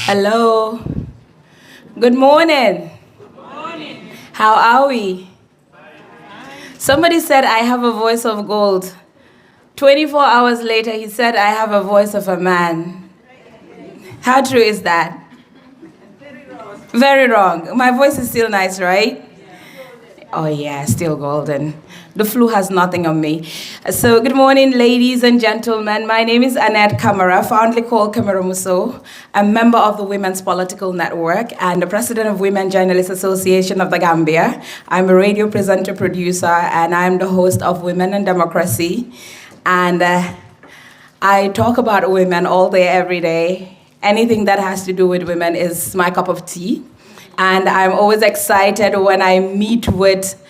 Hello. Good morning. How are we? Somebody said I have a voice of gold. 24 hours later, he said I have a voice of a man. How true is that? Very wrong. My voice is still nice, right? Oh yeah, still golden. The flu has nothing on me. So good morning, ladies and gentlemen. My name is Annette Kamara, fondly called Kamara Muso. I'm a member of the Women's Political Network and the president of Women Journalists Association of the Gambia. I'm a radio presenter, producer, and I'm the host of Women and Democracy. And I talk about women all day, every day. Anything that has to do with women is my cup of tea. And I'm always excited when I meet with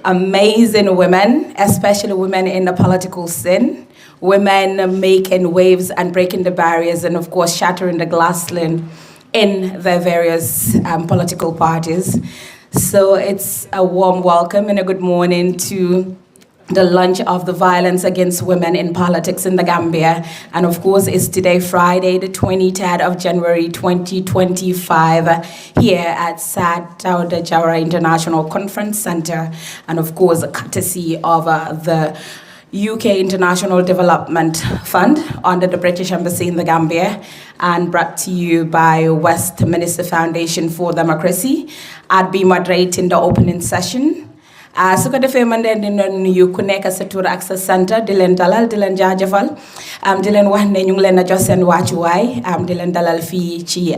amazing women, especially women in the political scene, women making waves and breaking the barriers and, of course, shattering the glass ceiling in their various political parties. So it's a warm welcome and a good morning to the launch of the violence against women in politics in the Gambia. And of course, it's today, Friday, the 23rd of January, 2025, here at Sad Dawda Jawara International Conference Center. And of course, courtesy of the UK International Development Fund under the British Embassy in the Gambia, and brought to you by Westminster Foundation for Democracy. I'd be moderating the opening session. Su ko defee man leen di nuyu ku nekk sa tur ak sa sant di leen dalal di leen jaajëfal di leen wax ne ñu ngi leen a jox seen wàccuwaay di leen dalal fii ci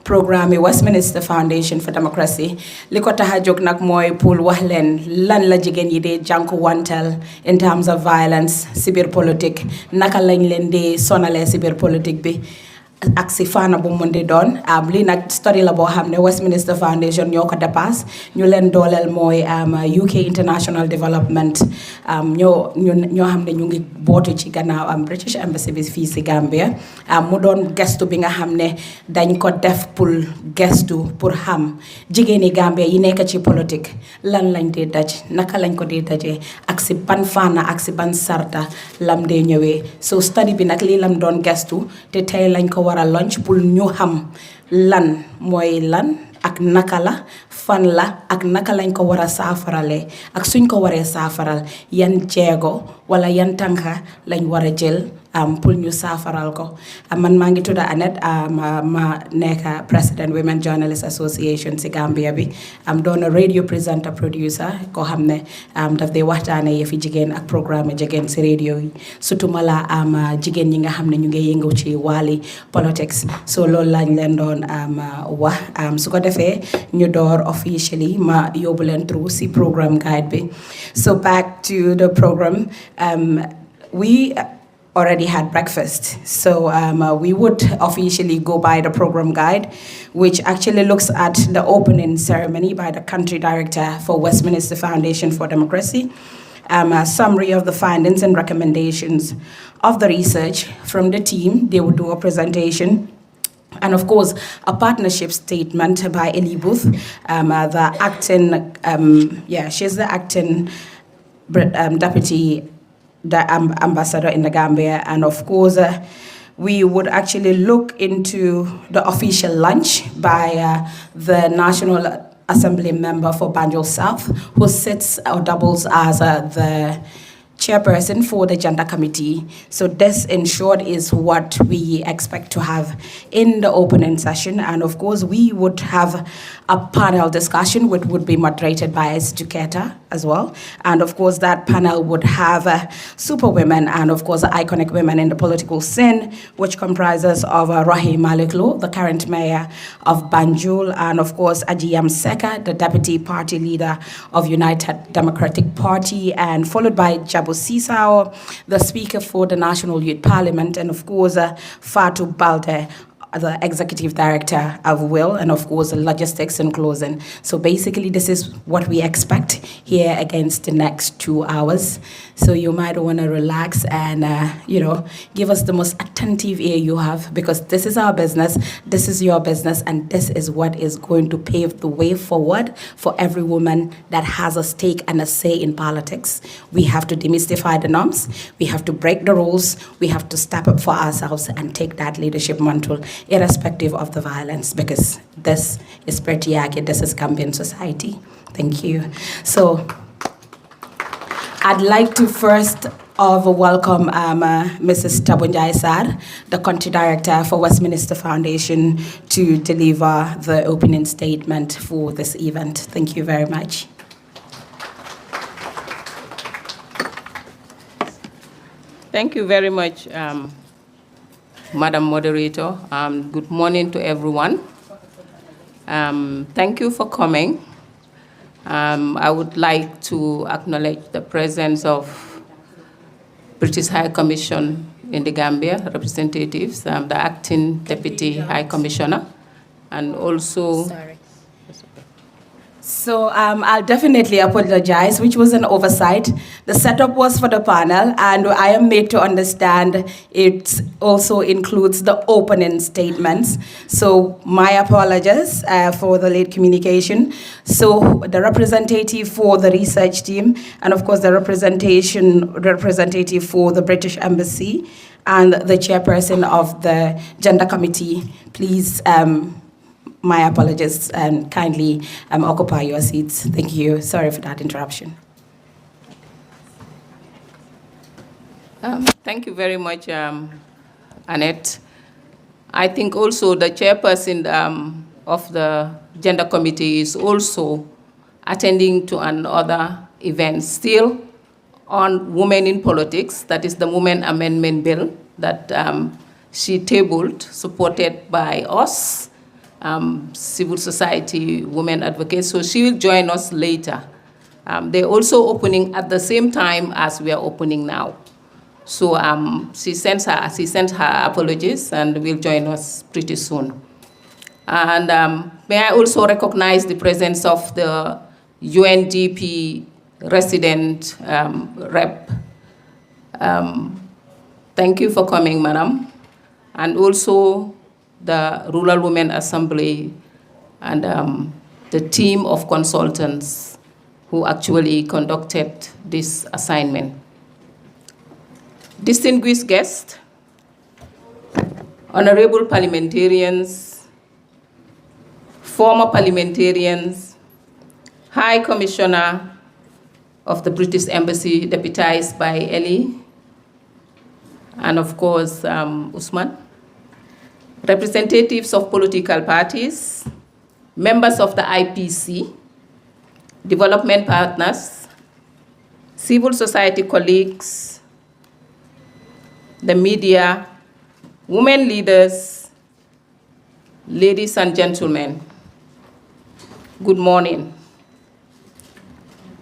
programme Westminster Foundation for Democracy li ko tax a jóg nag mooy pour wax leen lan la jigéen yi di jànkuwanteel in terms of violence si biir politique naka lañ leen di sonalee si biir politique bi ak si faana bu mu di doon lii nag story la boo xam ne Westminster Foundation ñoo ko dépasse ñu leen dooleel mooy UK International Development ñoo xam ne ñu ngi bootu ci gannaaw British Embassy bi fii si Gambia mu doon gestu bi nga xam ne dañ ko def pour gestu pour xam jigéeni Gambia yi nekk ci politique lan lañ dee daj naka lañ ko dee dajee ak si ban faana ak si ban sarta lam dee ñëwee so study bi nag lii lam doon gestu te tey lañ ko war a launch pour ñu xam lan mooy lan ak naka la fan la ak naka lañ ko war a saafaralee ak suñ ko waree saafaral yan jeego wala yan tànka lañ war a jël pour ñu saafaral ko man maa ngi tudd Annette ma nekk président Women Journalists Association si Gambia bi doon radio presenter producer koo xam ne daf dee waxtaane yëfi jigéen ak programme jigéen si radio yi surtout ma la jigéen ñi nga xam ne ñu ngi yëngu ci wàlli politics so loolu lañ leen doon wax su ko defee ñu door officially ma yóbbu leen through si programme guide bi so back to the program we already had breakfast. So we would officially go by the program guide, which actually looks at the opening ceremony by the country director for Westminster Foundation for Democracy, a summary of the findings and recommendations of the research from the team. They would do a presentation. And of course, a partnership statement by Ellie Booth, the acting, she's the acting deputy ambassador in the Gambia, and of course we would actually look into the official lunch by the National Assembly member for Banjul South, who sits or doubles as the chairperson for the Gender Committee. So this, in short, is what we expect to have in the opening session. And of course, we would have a panel discussion which would be moderated by a educator as well. And of course, that panel would have super women and of course, iconic women in the political scene, which comprises of Rahim Maliklo, the current mayor of Banjul, and of course, Ajiyam Seka, the deputy party leader of United Democratic Party, and followed by Jabu Sisao, the speaker for the National Youth Parliament, and of course, Fatou Balde, the executive director of WIL, and of course, logistics and closing. So basically, this is what we expect here against the next 2 hours. So you might want to relax and, give us the most attentive ear you have, because this is our business, this is your business, and this is what is going to pave the way forward for every woman that has a stake and a say in politics. We have to demystify the norms, we have to break the rules, we have to step up for ourselves and take that leadership mantle irrespective of the violence, because this is patriarchy, this is Gambian society. Thank you. So I'd like to first welcome Mrs. Tabunjai Sar, the Country Director for Westminster Foundation, to deliver the opening statement for this event. Thank you very much. Thank you very much, Madam Moderator. Good morning to everyone. Thank you for coming. I would like to acknowledge the presence of British High Commission in the Gambia, representatives, the Acting Deputy High Commissioner, and also... So I'll definitely apologize, which was an oversight. The setup was for the panel, and I am made to understand it also includes the opening statements. So my apologies for the late communication. So the representative for the research team, and of course the representative for the British Embassy, and the chairperson of the Gender Committee, please, my apologies, and kindly occupy your seats. Thank you. Sorry for that interruption. Thank you very much, Annette. I think also the chairperson of the Gender Committee is also attending to another event still on women in politics. That is the Women Amendment Bill that she tabled, supported by us, civil society women advocates, so she will join us later. They're also opening at the same time as we are opening now. So she sent her apologies and will join us pretty soon. And may I also recognize the presence of the UNDP resident rep. Thank you for coming, madam. And also the Rural Women Assembly, and the team of consultants who actually conducted this assignment. Distinguished guests, honorable parliamentarians, former parliamentarians, High Commissioner of the British Embassy, deputized by Ellie, and of course, Usman, representatives of political parties, members of the IPC, development partners, civil society colleagues, the media, women leaders, ladies and gentlemen, good morning.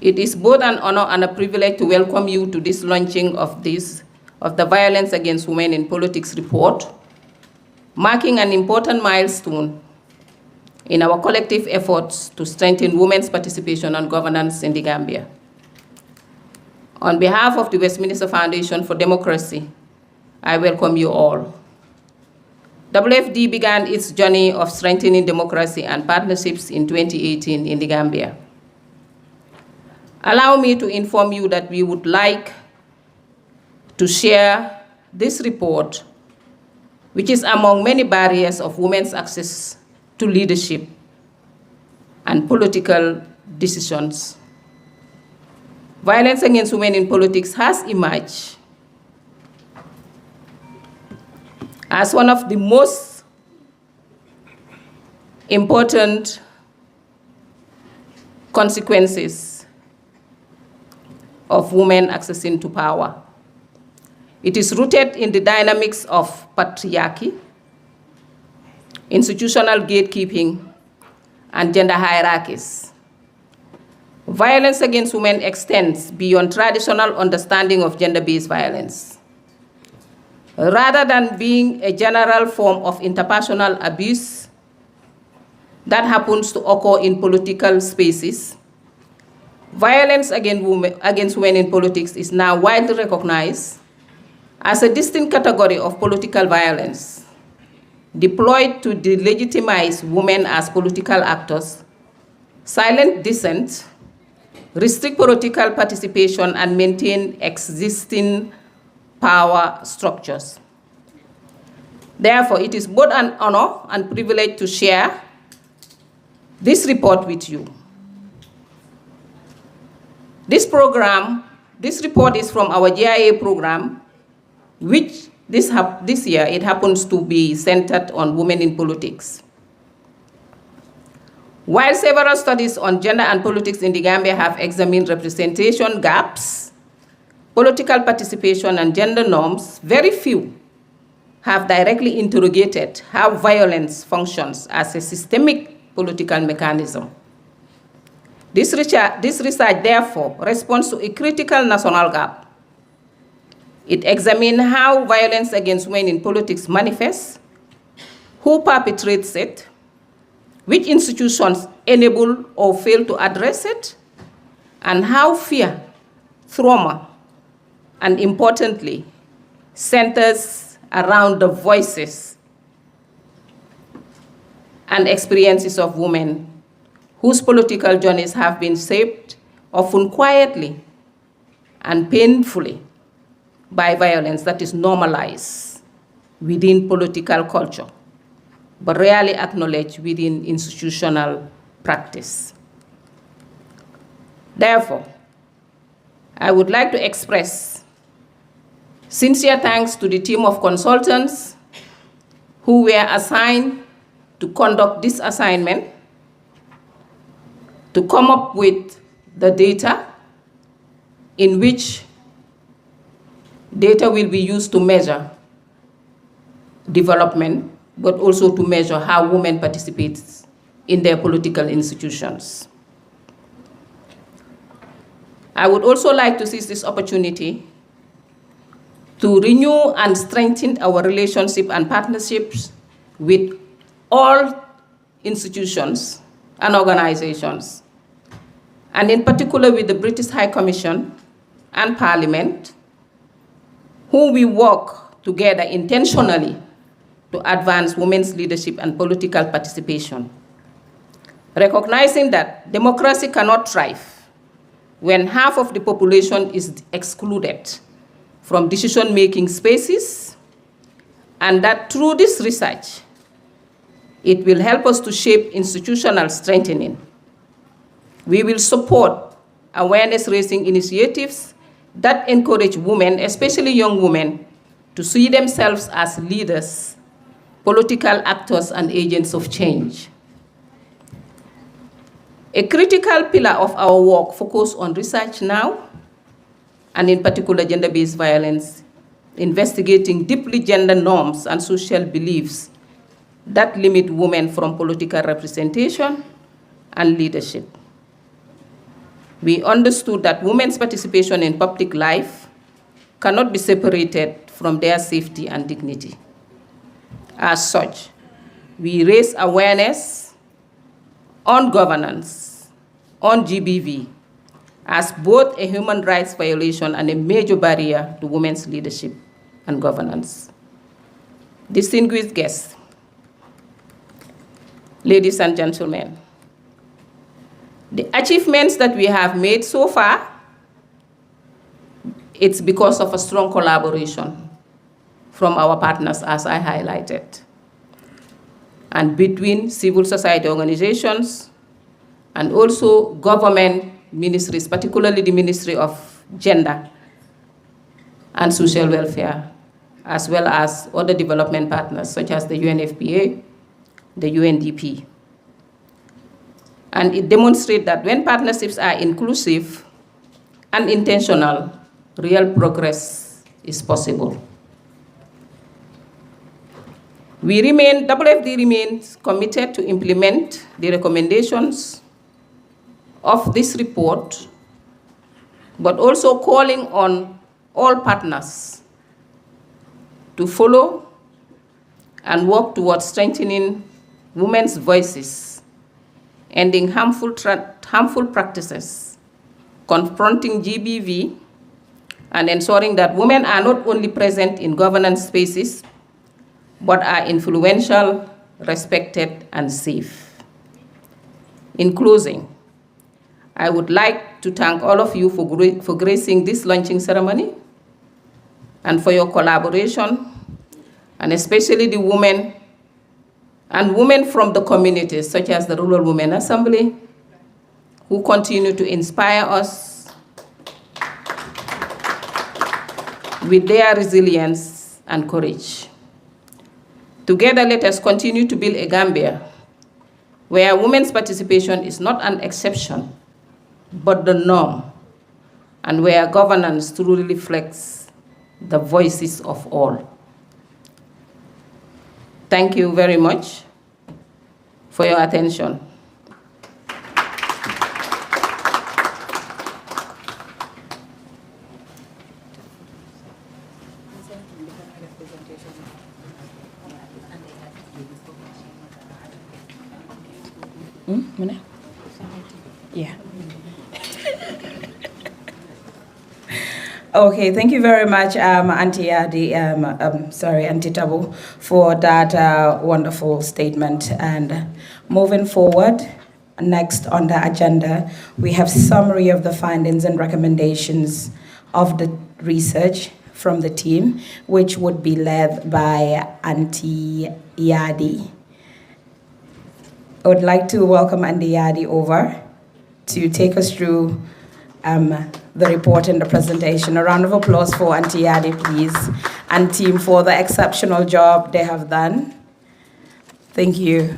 It is both an honor and a privilege to welcome you to this launching of the Violence Against Women in Politics report, marking an important milestone in our collective efforts to strengthen women's participation and governance in the Gambia. On behalf of the Westminster Foundation for Democracy, I welcome you all. WFD began its journey of strengthening democracy and partnerships in 2018 in the Gambia. Allow me to inform you that we would like to share this report, which is among many barriers of women's access to leadership and political decisions. Violence against women in politics has emerged as one of the most important consequences of women accessing to power. It is rooted in the dynamics of patriarchy, institutional gatekeeping, and gender hierarchies. Violence against women extends beyond traditional understanding of gender-based violence. Rather than being a general form of interpersonal abuse that happens to occur in political spaces, violence against women in politics is now widely recognized as a distinct category of political violence, deployed to delegitimize women as political actors, silence dissent, restrict political participation, and maintain existing power structures. Therefore, it is both an honor and privilege to share this report with you. This report is from our GIA program, which this year it happens to be centered on women in politics. While several studies on gender and politics in the Gambia have examined representation gaps, political participation, and gender norms, very few have directly interrogated how violence functions as a systemic political mechanism. This research, therefore, responds to a critical national gap. It examines how violence against women in politics manifests, who perpetrates it, which institutions enable or fail to address it, and how fear, trauma, and importantly, centers around the voices and experiences of women whose political journeys have been shaped, often quietly and painfully, by violence that is normalized within political culture, but rarely acknowledged within institutional practice. Therefore, I would like to express sincere thanks to the team of consultants who were assigned to conduct this assignment, to come up with the data in which data will be used to measure development, but also to measure how women participate in their political institutions. I would also like to seize this opportunity to renew and strengthen our relationship and partnerships with all institutions and organizations, and in particular with the British High Commission and Parliament, who we work together intentionally to advance women's leadership and political participation, recognizing that democracy cannot thrive when half of the population is excluded from decision-making spaces, and that through this research, it will help us to shape institutional strengthening. We will support awareness-raising initiatives that encourage women, especially young women, to see themselves as leaders, political actors, and agents of change. A critical pillar of our work focuses on research now, and in particular gender-based violence, investigating deeply gender norms and social beliefs that limit women from political representation and leadership. We understood that women's participation in public life cannot be separated from their safety and dignity. As such, we raise awareness on governance, on GBV, as both a human rights violation and a major barrier to women's leadership and governance. Distinguished guests, ladies and gentlemen, the achievements that we have made so far, it's because of a strong collaboration from our partners, as I highlighted, and between civil society organizations and also government ministries, particularly the Ministry of Gender and Social Welfare, as well as other development partners such as the UNFPA, the UNDP. And it demonstrates that when partnerships are inclusive and intentional, real progress is possible. WFD remains committed to implement the recommendations of this report, but also calling on all partners to follow and work towards strengthening women's voices, ending harmful practices, confronting GBV, and ensuring that women are not only present in governance spaces, but are influential, respected, and safe. In closing, I would like to thank all of you for gracing this launching ceremony and for your collaboration and especially the women and women from the communities, such as the Rural Women Assembly, who continue to inspire us with their resilience and courage. Together, let us continue to build a Gambia where women's participation is not an exception, but the norm, and where governance truly reflects the voices of all. Thank you very much for your attention. Yeah. Okay, thank you very much, Auntie Adi, Auntie Tabu, for that wonderful statement. And moving forward, next on the agenda, we have summary of the findings and recommendations of the research from the team, which would be led by Auntie Yadi. I would like to welcome Auntie Yadi over to take us through the report and the presentation. A round of applause for Auntie Yadi, please, and team for the exceptional job they have done. Thank you.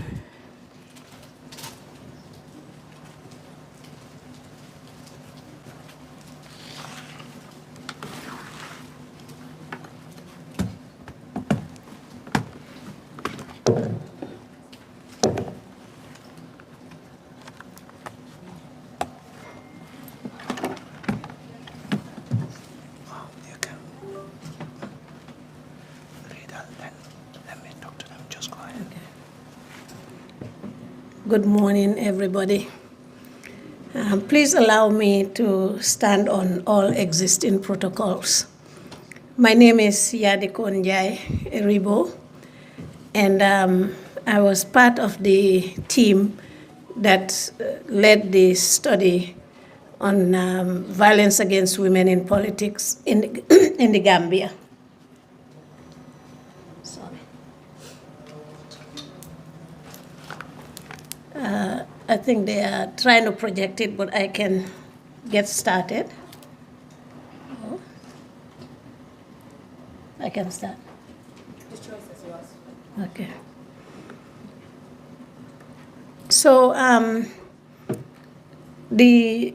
Good morning, everybody. Please allow me to stand on all existing protocols. My name is Yadiko Njai Eribo, and I was part of the team that led the study on violence against women in politics in the Gambia. I think they are trying to project it, but I can get started. Oh. I can start. The choice is yours. Okay. So the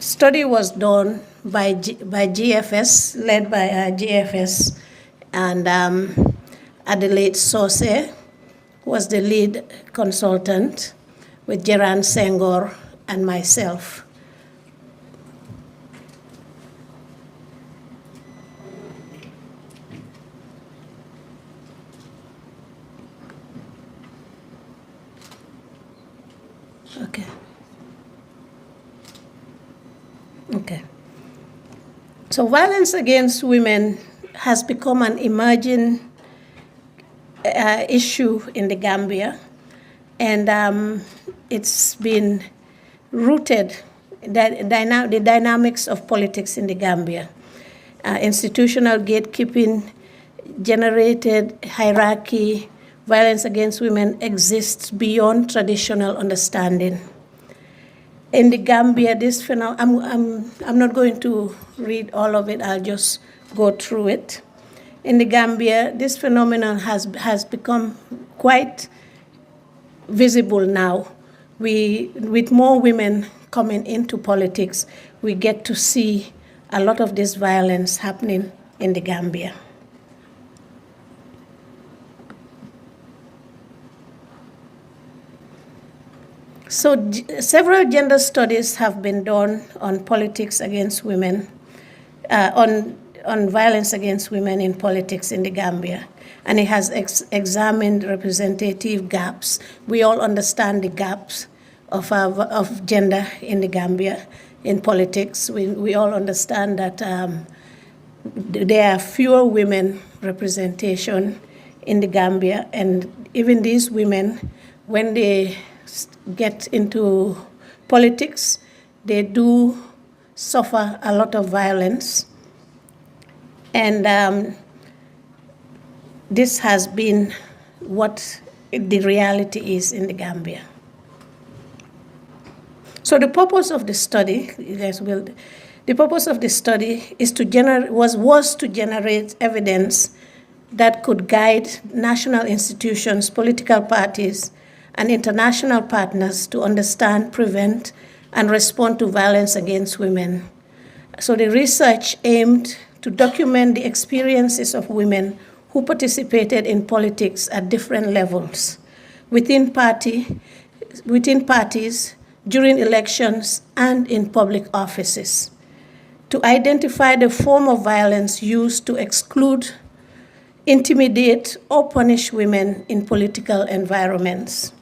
study was done by GFS, led by GFS, and Adelaide Sauce was the lead consultant, with Geran Senghor and myself. Okay. So violence against women has become an emerging issue in the Gambia, and it's been rooted the dynamics of politics in the Gambia. Institutional gatekeeping, generated hierarchy, violence against women exists beyond traditional understanding. In the Gambia, this phenomenon, I'm not going to read all of it, I'll just go through it. In the Gambia, this phenomenon has become quite visible now. With more women coming into politics, we get to see a lot of this violence happening in the Gambia. So several gender studies have been done on politics against women, on violence against women in politics in the Gambia, and it has examined representative gaps. We all understand the gaps of gender in the Gambia in politics. We all understand that there are fewer women representation in the Gambia, and even these women, when they get into politics, they do suffer a lot of violence. And this has been what the reality is in the Gambia. So the purpose of the study, the purpose of the study is was to generate evidence that could guide national institutions, political parties, and international partners to understand, prevent, and respond to violence against women. So the research aimed to document the experiences of women who participated in politics at different levels, within parties, during elections, and in public offices, to identify the form of violence used to exclude, intimidate, or punish women in political environments,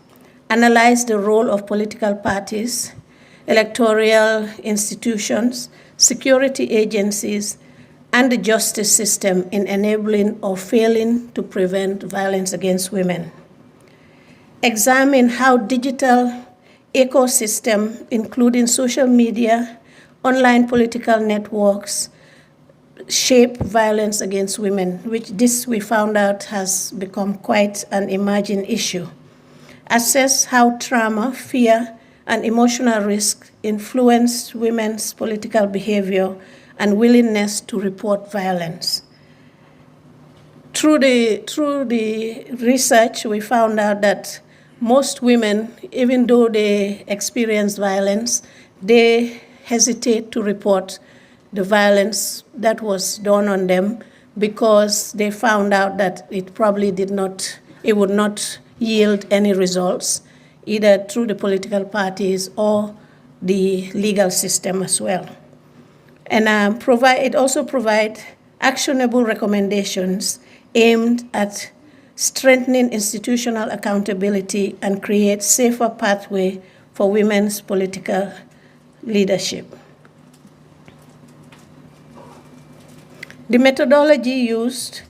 analyze the role of political parties, electoral institutions, security agencies, and the justice system in enabling or failing to prevent violence against women. Examine how digital ecosystem, including social media, online political networks, shape violence against women, which this we found out has become quite an emerging issue. Assess how trauma, fear, and emotional risk influence women's political behavior and willingness to report violence. Through the research, we found out that most women, even though they experience violence, they hesitate to report the violence that was done on them because they found out that it would not yield any results, either through the political parties or the legal system as well. And it also provides actionable recommendations aimed at strengthening institutional accountability and create safer pathway for women's political leadership. The methodology used,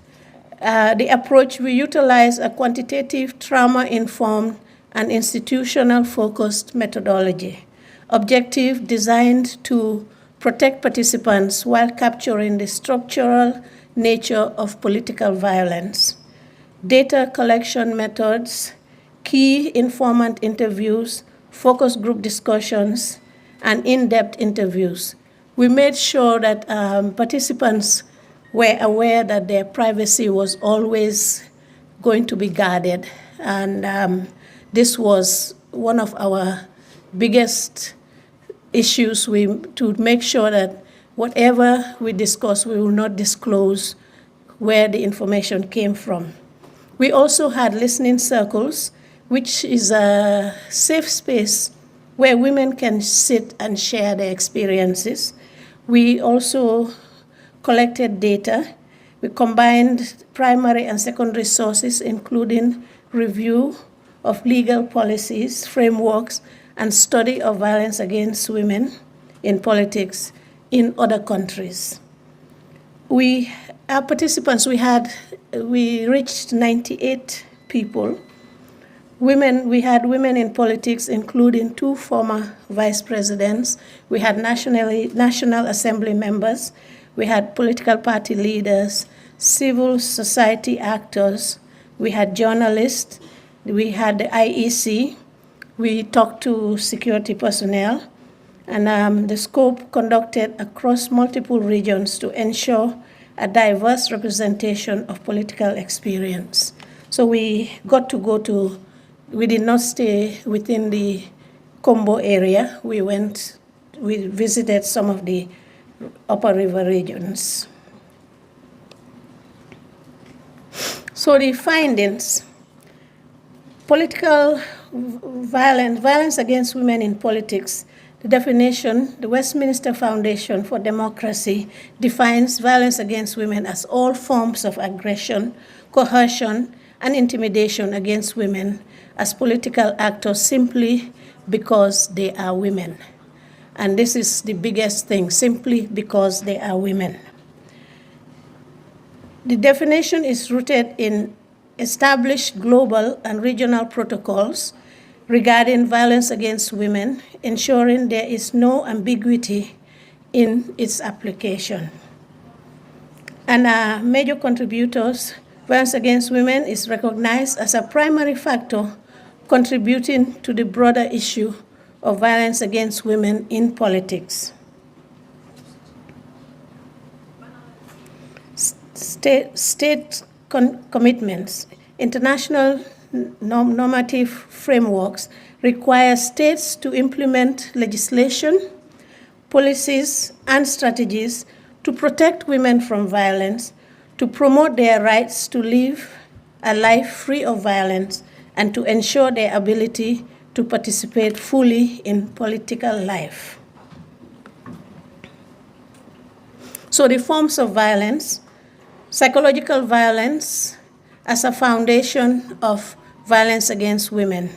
the approach, we utilize a quantitative, trauma-informed, and institutional-focused methodology. Objective designed to protect participants while capturing the structural nature of political violence. Data collection methods, key informant interviews, focus group discussions, and in-depth interviews. We made sure that participants were aware that their privacy was always going to be guarded. And this was one of our biggest issues, to make sure that whatever we discuss, we will not disclose where the information came from. We also had listening circles, which is a safe space where women can sit and share their experiences. We also collected data. We combined primary and secondary sources, including review of legal policies, frameworks, and study of violence against women in politics in other countries. Our participants, we reached 98 people. We had women in politics, including 2 former vice presidents. We had National Assembly members. We had political party leaders, civil society actors. We had journalists. We had the IEC. We talked to security personnel. And the scope conducted across multiple regions to ensure a diverse representation of political experience. So we did not stay within the Combo area. We visited some of the upper river regions. So the findings: political violence against women in politics. The definition, the Westminster Foundation for Democracy defines violence against women as all forms of aggression, coercion, and intimidation against women as political actors simply because they are women. And this is the biggest thing, simply because they are women. The definition is rooted in established global and regional protocols regarding violence against women, ensuring there is no ambiguity in its application. And major contributors Violence against women is recognized as a primary factor contributing to the broader issue of violence against women in politics. State commitments, international normative frameworks require states to implement legislation, policies, and strategies to protect women from violence, to promote their rights to live a life free of violence, and to ensure their ability to participate fully in political life. So the forms of violence: psychological violence as a foundation of violence against women.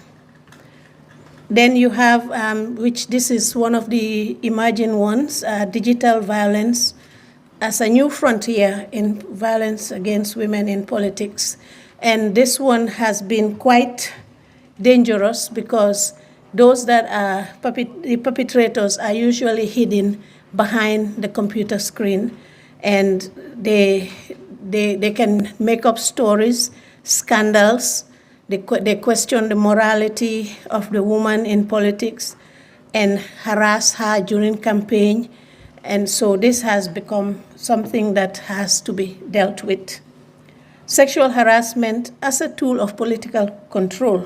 Then you have, which this is one of the emerging ones, digital violence as a new frontier in violence against women in politics. And this one has been quite dangerous because those that are the perpetrators are usually hidden behind the computer screen, and they can make up stories, scandals. They question the morality of the woman in politics and harass her during campaign. And so this has become something that has to be dealt with. Sexual harassment as a tool of political control.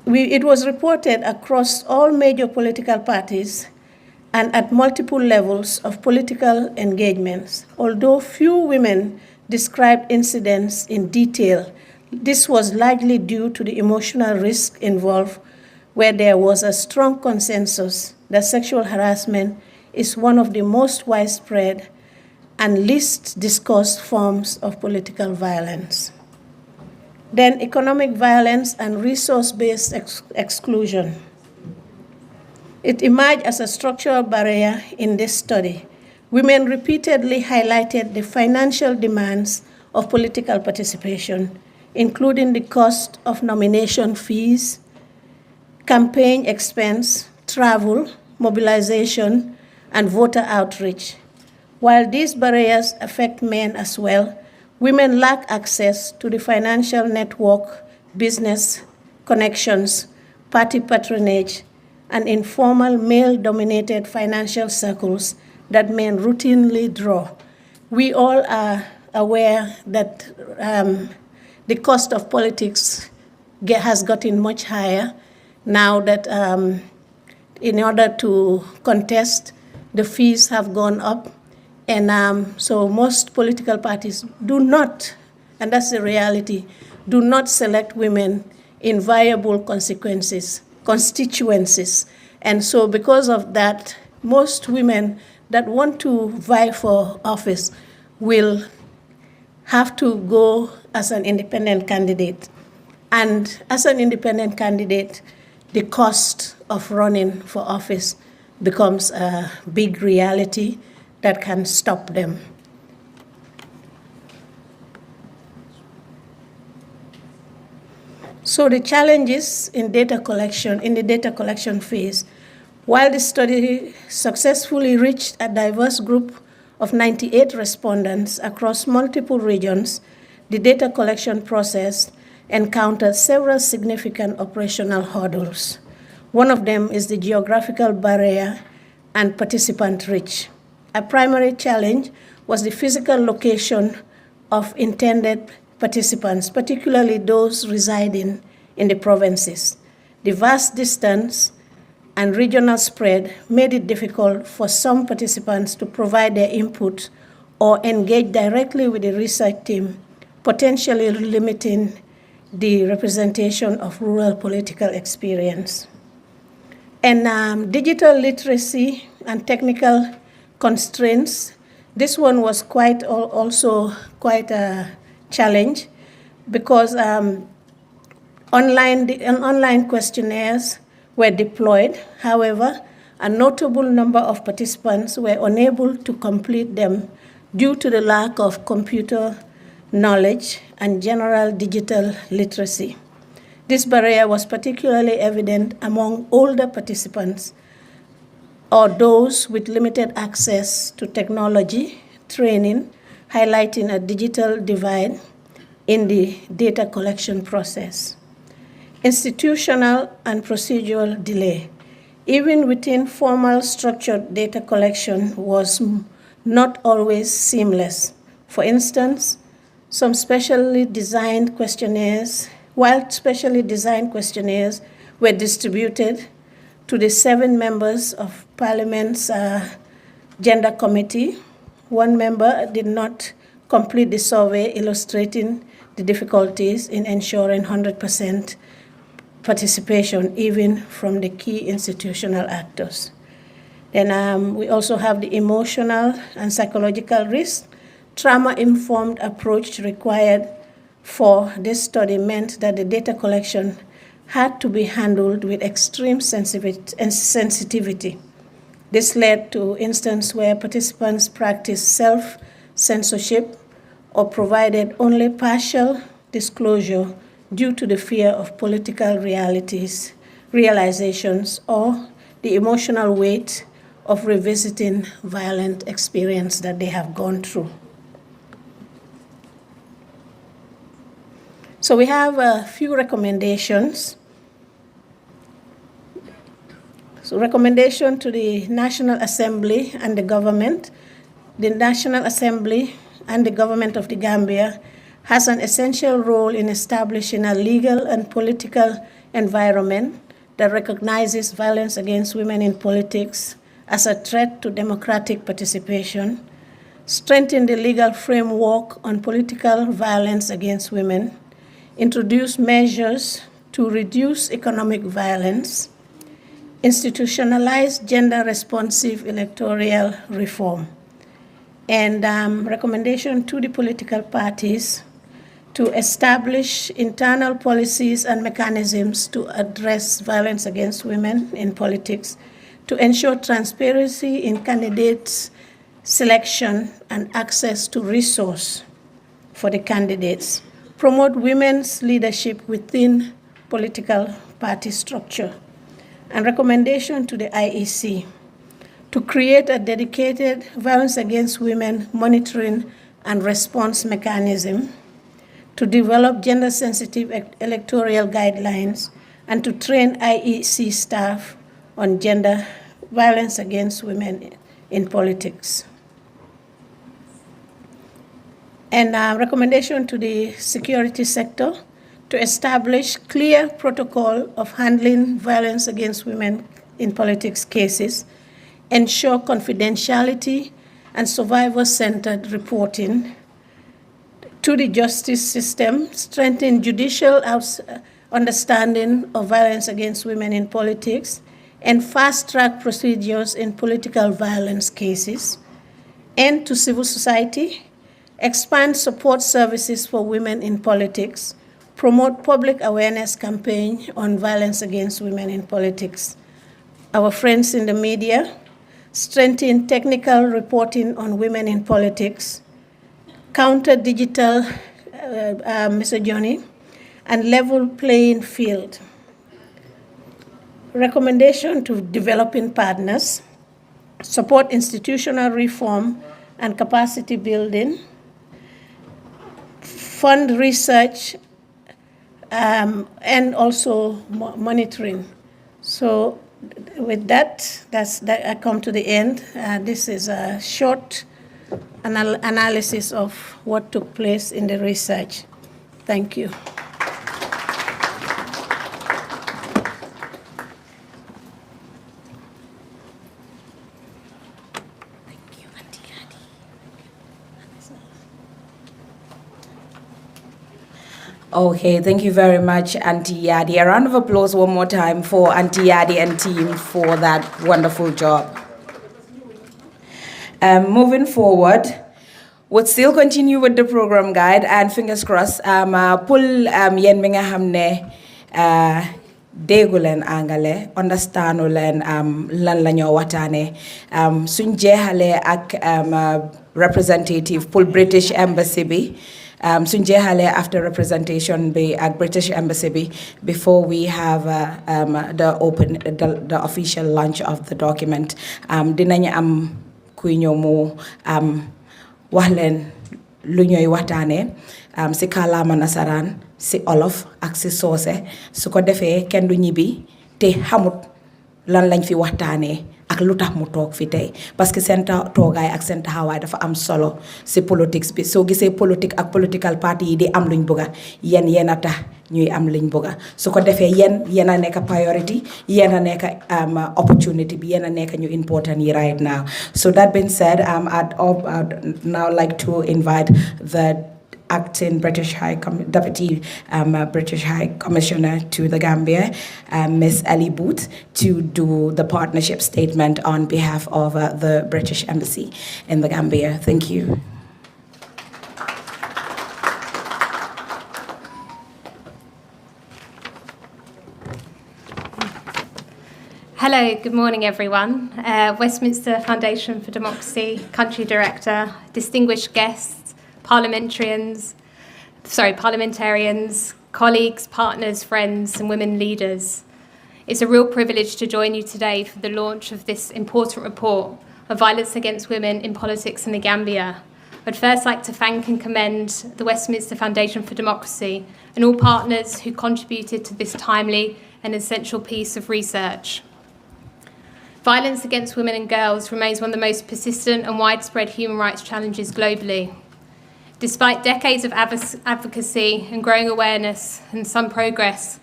It was reported across all major political parties and at multiple levels of political engagements. Although few women described incidents in detail, this was largely due to the emotional risk involved, where there was a strong consensus that sexual harassment is one of the most widespread and least discussed forms of political violence. Then economic violence and resource-based exclusion. It emerged as a structural barrier in this study. Women repeatedly highlighted the financial demands of political participation, including the cost of nomination fees, campaign expense, travel, mobilization, and voter outreach. While these barriers affect men as well, women lack access to the financial network, business connections, party patronage, and informal male-dominated financial circles that men routinely draw. We all are aware that the cost of politics has gotten much higher now that in order to contest, the fees have gone up. And so most political parties do not, and that's the reality, do not select women in viable constituencies. And so because of that, most women that want to vie for office will have to go as an independent candidate. And as an independent candidate, the cost of running for office becomes a big reality that can stop them. So the challenges in the data collection phase, while the study successfully reached a diverse group of 98 respondents across multiple regions, the data collection process encountered several significant operational hurdles. One of them is the geographical barrier and participant reach. A primary challenge was the physical location of intended participants, particularly those residing in the provinces. The vast distance and regional spread made it difficult for some participants to provide their input or engage directly with the research team, potentially limiting the representation of rural political experience. And digital literacy and technical constraints. This one was also quite a challenge because online questionnaires were deployed. However, a notable number of participants were unable to complete them due to the lack of computer knowledge and general digital literacy. This barrier was particularly evident among older participants or those with limited access to technology, training, highlighting a digital divide in the data collection process. Institutional and procedural delay. Even within formal structured data collection was not always seamless. For instance, while specially designed questionnaires were distributed to the 7 members of Parliament's Gender Committee, one member did not complete the survey, illustrating the difficulties in ensuring 100% participation, even from the key institutional actors. Then we also have the emotional and psychological risk. Trauma-informed approach required for this study meant that the data collection had to be handled with extreme sensitivity. This led to instances where participants practiced self-censorship or provided only partial disclosure due to the fear of political realizations or the emotional weight of revisiting violent experience that they have gone through. So we have a few recommendations. So recommendation to the National Assembly and the government. The National Assembly and the government of the Gambia has an essential role in establishing a legal and political environment that recognizes violence against women in politics as a threat to democratic participation, strengthen the legal framework on political violence against women, introduce measures to reduce economic violence, institutionalize gender-responsive electoral reform, and recommendation to the political parties to establish internal policies and mechanisms to address violence against women in politics, to ensure transparency in candidates' selection and access to resource for the candidates, promote women's leadership within political party structure, and recommendation to the IEC to create a dedicated violence against women monitoring and response mechanism, to develop gender-sensitive electoral guidelines, and to train IEC staff on gender violence against women in politics. And recommendation to the security sector to establish clear protocol of handling violence against women in politics cases, ensure confidentiality and survivor-centered reporting to the justice system, strengthen judicial understanding of violence against women in politics, and fast-track procedures in political violence cases, and to civil society, expand support services for women in politics, promote public awareness campaign on violence against women in politics. Our friends in the media, strengthen technical reporting on women in politics, counter digital misogyny, and level playing field. Recommendation to developing partners, support institutional reform and capacity building, fund research, and also monitoring. So with that, I come to the end. This is a short analysis of what took place in the research. Thank you. Okay, thank you very much, Auntie Yadi. A round of applause one more time for Auntie Yadi and team for that wonderful job. Moving forward, we'll still continue with the program guide, and fingers crossed, pull yen mi nga xamne déggu leen angale, understand leen lan la ñoo waxtaane suñ jeexalee ak representative pour British Embassy bi. Suñ jeexalee after representation by at British Embassy bi, before we have the official launch of the document, dinañ am kuy ñëw mu wax leen lu ñooy waxtaanee si kàllaama nasaraan si olof ak si soose su ko defee kenn du ñibbi te xamut lan lañ fi waxtaanee ak lu tax mu toog fi tey parce que seen toogaay ak seen taxawaay dafa am solo si politique bi soo gisee politique ak political party yi di am luñ bëgga yéen a tax ñuy am luñ bëgga su ko defee yéen a nekk priority yéen a nekk opportunity bi yéen a nekk ñu important yi right now. So that being said, I'd now like to invite the acting Deputy British High Commissioner to the Gambia, Ms. Ellie Booth, to do the partnership statement on behalf of the British Embassy in the Gambia. Thank you. Hello, good morning everyone. Westminster Foundation for Democracy, Country Director, distinguished guests, parliamentarians, colleagues, partners, friends and women leaders. It's a real privilege to join you today for the launch of this important report of violence against women in politics in the Gambia. I'd first like to thank and commend the Westminster Foundation for Democracy and all partners who contributed to this timely and essential piece of research. Violence against women and girls remains one of the most persistent and widespread human rights challenges globally. Despite decades of advocacy and growing awareness and some progress,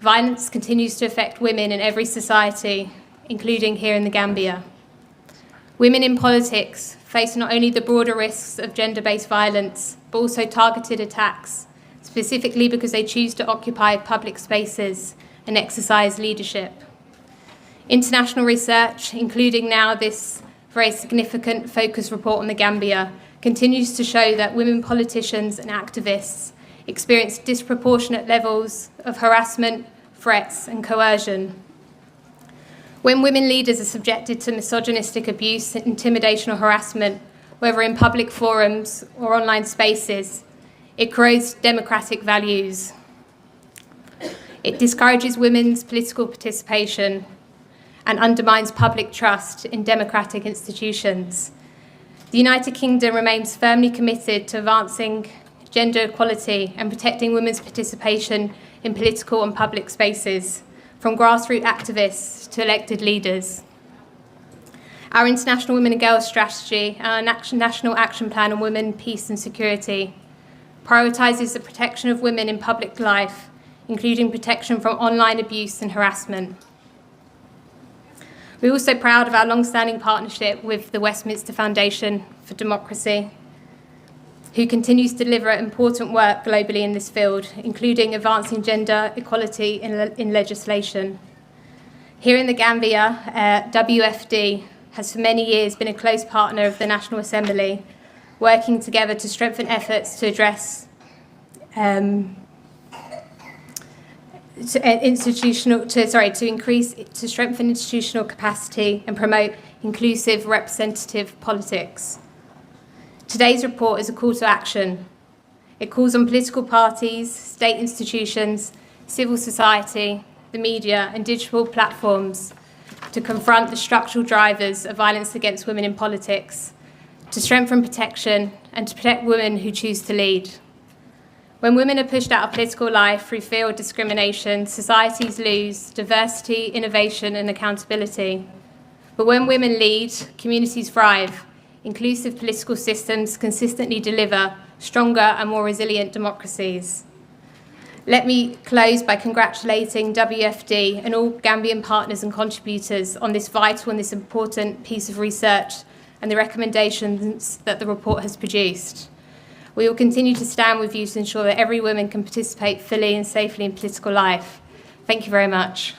violence continues to affect women in every society, including here in the Gambia. Women in politics face not only the broader risks of gender-based violence, but also targeted attacks, specifically because they choose to occupy public spaces and exercise leadership. International research, including now this very significant focus report on the Gambia, continues to show that women politicians and activists experience disproportionate levels of harassment, threats and coercion. When women leaders are subjected to misogynistic abuse, intimidation or harassment, whether in public forums or online spaces, it corrodes democratic values. It discourages women's political participation and undermines public trust in democratic institutions. The United Kingdom remains firmly committed to advancing gender equality and protecting women's participation in political and public spaces, from grassroots activists to elected leaders. Our International Women and Girls Strategy and our National Action Plan on Women, Peace and Security prioritises the protection of women in public life, including protection from online abuse and harassment. We're also proud of our long-standing partnership with the Westminster Foundation for Democracy, who continues to deliver important work globally in this field, including advancing gender equality in legislation. Here in the Gambia, WFD has for many years been a close partner of the National Assembly, working together to strengthen efforts to address to strengthen institutional capacity and promote inclusive representative politics. Today's report is a call to action. It calls on political parties, state institutions, civil society, the media and digital platforms to confront the structural drivers of violence against women in politics, to strengthen protection and to protect women who choose to lead. When women are pushed out of political life through fear or discrimination, societies lose diversity, innovation and accountability. But when women lead, communities thrive. Inclusive political systems consistently deliver stronger and more resilient democracies. Let me close by congratulating WFD and all Gambian partners and contributors on this vital and this important piece of research and the recommendations that the report has produced. We will continue to stand with you to ensure that every woman can participate fully and safely in political life. Thank you very much.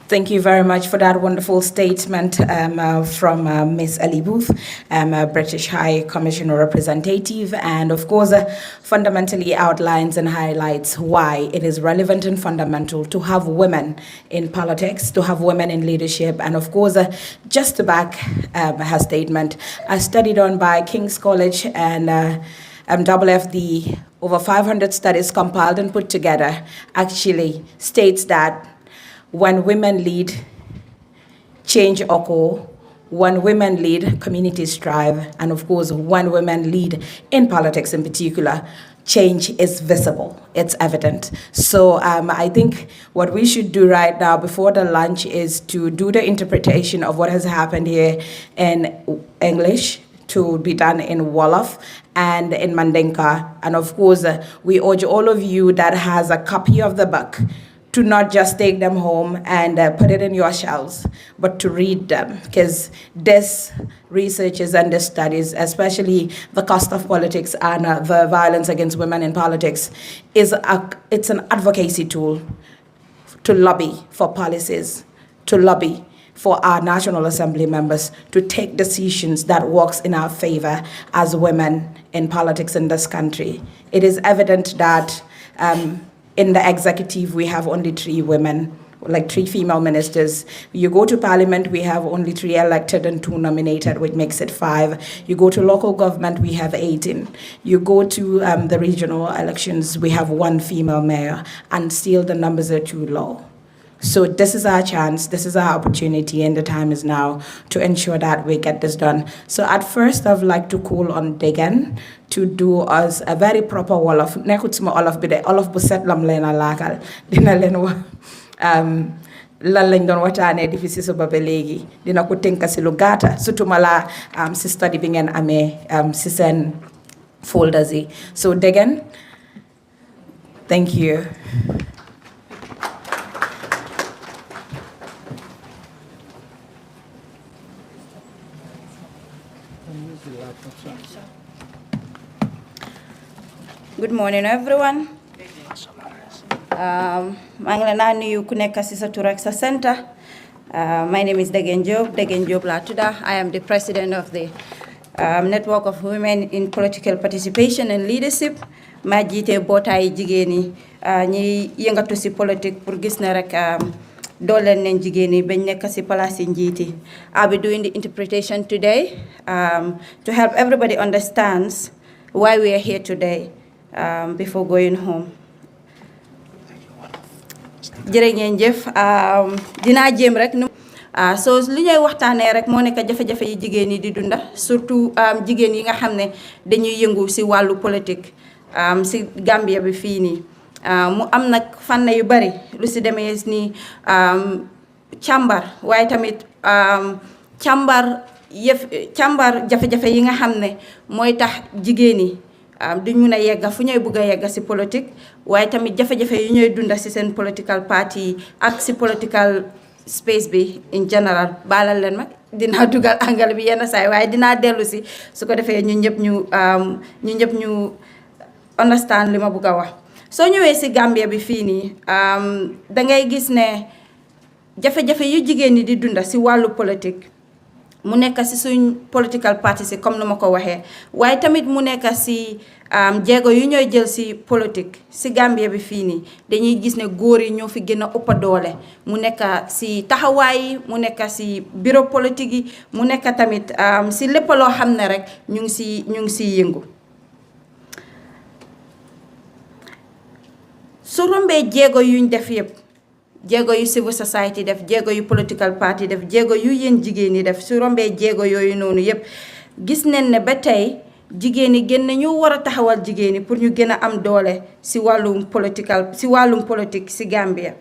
Thank you very much for that wonderful statement from Ms. Ellie Booth, British High Commissioner Representative, and of course fundamentally outlines and highlights why it is relevant and fundamental to have women in politics, to have women in leadership, and of course just to back her statement, studied on by King's College and WFD over 500 studies compiled and put together, actually states that when women lead, change occurs. When women lead, communities thrive. And of course, when women lead in politics in particular, change is visible, it's evident. So I think what we should do right now before the lunch is to do the interpretation of what has happened here in English, to be done in Wolof and in Mandinka. And of course, we urge all of you that has a copy of the book to not just take them home and put it in your shelves, but to read them, because this researches and the studies, especially the cost of politics and the violence against women in politics, it's an advocacy tool to lobby for policies, to lobby for our National Assembly members to take decisions that works in our favor as women in politics in this country. It is evident that in the executive, we have only 3 women, like 3 female ministers. You go to parliament, we have only 3 elected and 2 nominated, which makes it 5. You go to local government, we have 18. You go to the regional elections, we have 1 female mayor, and still the numbers are too low. So this is our chance, this is our opportunity, and the time is now to ensure that we get this done. So at first, I'd like to call on Degan to do us a very proper Wolof. Nekut suma Wolof bi de Wolof bu set lam leen a laakal dina leen wax lan lañ doon waxtaanee depuis si suba ba léegi dina ko tënk si lu gàtta surtout ma la si study bi ngeen amee si seen folders yi. So Degan, thank you. Good morning, everyone. maa ngi leen a nuyu ku nekk ci sa tur ak sa center. My name is Degen Diop laa tudda. I am the president of the Network of Women in Political Participation and Leadership. maa jiite mbootaay jigéen yi ñi yëngatu ci politique pour gis ne rek dooleel nañ jigéen yi bañ nekk ci place yi njiit yi. I'll be doing the interpretation today to help everybody understands why we are here today. Before going home. Jërë ngeen jëf dinaa jéem rek so li ñuy waxtaanee rek moo nekk jafe-jafe yi jigéen yi di dunda surtout jigéen yi nga xam ne dañuy yëngu ci wàllu politique ci Gambia bi fii nii mu am nag fànn yu bari lu ci demee ni càmbar waaye tamit càmbar jafe-jafe yi nga xam ne mooy tax jigéen yi duñ mun a yegga fu ñooy bugg a yegga ci politique waaye tamit jafe-jafe yu ñooy dunda ci seen political party yi ak ci political space bi in general baalal leen ma dinaa dugal angal bi yenn saay waaye dinaa dellu ci su ko defee ñu ñëpp ñu understand li ma bugg a wax. soo ñëwee ci Gambia bi fii nii dangay gis ne jafe-jafe yu jigéen ñi di dunda ci wàllu politique mu nekk ci suñ political party ci comme nu ma ko waxee waaye tamit mu nekk ci jéego yu ñooy jël ci politique ci Gambia bi fii nii dañuy gis ne góor yi ñoo fi gën a ëpp doole mu nekk ci taxawaay yi mu nekk ci bureau politique yi mu nekk tamit ci lépp loo xam ne rek ñu ngi ci yëngu. su rombee jéego yuñ def yëpp. jéego yu civil society def jéego yu political party def jéego yu yéen jigéen ñi def su rombee jéego yooyu noonu yépp gis nañ ne ba tey jigéen ñi gën nañu war a taxawal jigéen ñi pour ñu gën a am doole ci wàllum politique ci Gambia.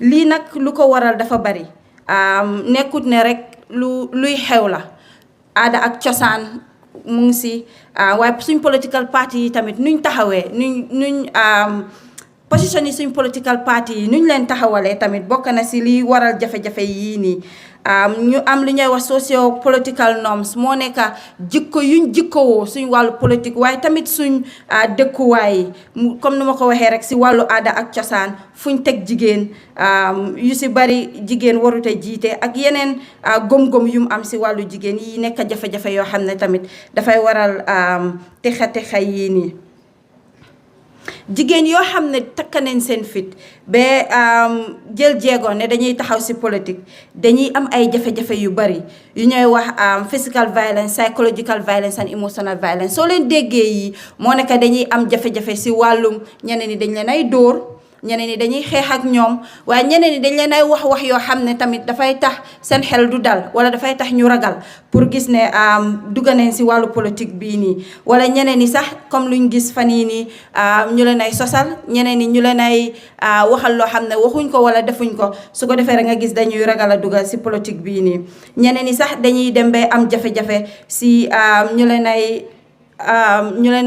lii nag lu ko waral dafa bari nekkut ne rek luy xew la aada ak cosaan mu ngi ci waaye suñ political party yi tamit nuñ taxawee nuñ position yi suñ political party yi nuñ leen taxawalee tamit bokk na ci liy waral jafe-jafe yii nii ñu am li ñuy wax socio political norms moo nekk jikko yuñ jikkowoo suñ wàllu politique waaye tamit suñ dëkkuwaay yi comme ni ma ko waxee rek ci wàllu aada ak cosaan fuñ teg jigéen yu ci bari jigéen warute jiite ak yeneen gom-gom yu mu am ci wàllu jigéen yi nekk jafe-jafe yoo xam ne tamit dafay waral texa yii nii. jigéen yoo xam ne takk nañ seen fit ba jël jéego ne dañuy taxaw ci politique dañuy am ay jafe-jafe yu bari yu ñooy wax physical violence psychological violence and emotional violence soo leen déggee yi moo nekk dañuy am jafe-jafe ci wàllum ñeneen ñi dañ leen ay dóor ñeneen ñi dañuy xeex ak ñoom waaye ñeneen ñi dañ leen ay wax yoo xam ne tamit dafay tax seen xel du dal wala dafay tax ñu ragal pour gis ne dugga neen ci wàllu politique bii nii wala ñeneen ñi sax comme luñ gis fan yii nii ñu leen ay sosal ñeneen ñi ñu leen ay waxal loo xam ne waxuñ ko wala defuñ ko su ko defee rek nga gis dañuy ragal a dugga ci politique bii nii ñeneen ñi sax dañuy dem ba am jafe-jafe ci ñu leen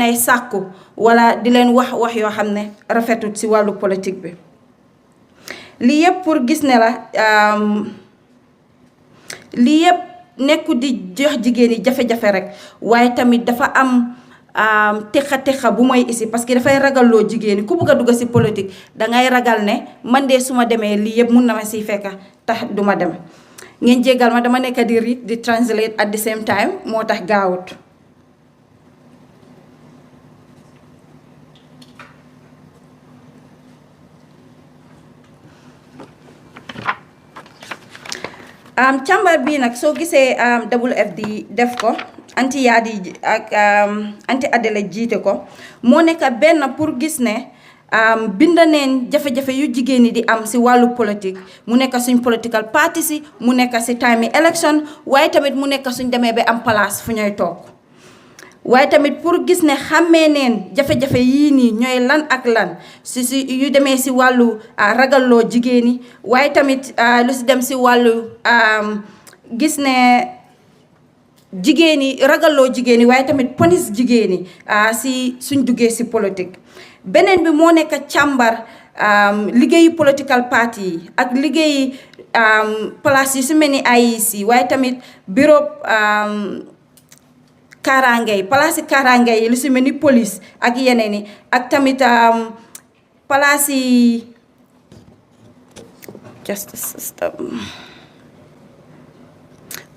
ay sàkku wala di leen wax yoo xam ne rafetut ci wàllu politique bi lii yëpp pour gis ne la lii yëpp nekku di jox jigéen yi jafe-jafe rek waaye tamit dafa am texa bu mooy isi parce que dafay ragalloo jigéen yi ku bëgg a dugg ci politique dangay ragal ne man de su ma demee lii yëpp mun na ma ciy fekka tax duma dem ngeen jéggal ma dama nekk di read di translate at the same time moo tax gaawut càmbar bii nag soo gisee WFD def ko anti yaadi ak anti adela jiite ko moo nekk benn pour gis ne bind neen jafe-jafe yu jigéen ñi di am ci wàllu politique mu nekk suñ political party si mu nekk ci time election waaye tamit mu nekk suñ demee ba am place fu ñooy toog waaye tamit pour gis ne xàmmee neen jafe-jafe yii nii ñooy lan ak lan si yu demee ci wàllu ragalloo jigéen ñi waaye tamit lu ci dem ci wàllu gis ne jigéen ñi ragalloo jigéen ñi waaye tamit ponis jigéen ñi ci suñ duggee ci politique beneen bi moo nekk càmbar liggéeyu political party yi ak liggéeyi place yu ci mel ni IEC waaye tamit bureau kaaraange yi place yi kaaraange yi lu si mel ni police ak yeneen yi ak tamit place yi justice system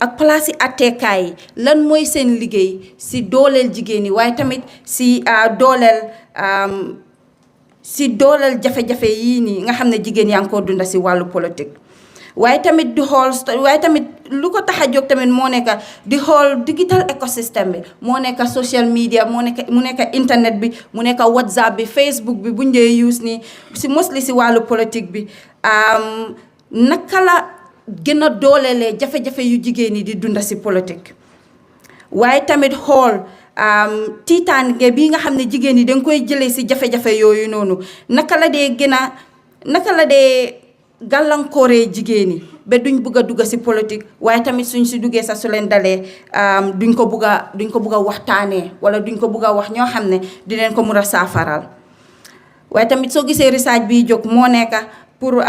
ak place yi atteekaay yi lan mooy seen liggéey si dooleel jigéen ñi waaye tamit si dooleel jafe-jafe yii nii nga xam ne jigéen yaa ngi koo dunda si wàllu politique waaye tamit di xool waaye tamit lu ko tax a jóg tamit moo nekk di xool digital ecosystème bi moo nekk social media mu nekk internet bi mu nekk WhatsApp bi Facebook bi buñ dee use nii si mostly si wàllu politique bi naka la gën a dooleelee jafe-jafe yu jigéen ñi di dunda si politique waaye tamit xool tiitaange bi nga xam ne jigéen ñi danga koy jëlee si jafe-jafe yooyu noonu naka la dee gàllankooree jigéen ñi ba duñ bugg a dugg ci politique waaye tamit suñ si duggee sax su leen dalee duñ ko bugg a waxtaanee wala duñ ko bugg a wax ñoo xam ne dinañ ko mun a saafaral waaye tamit soo gisee research bi jóg moo nekk pour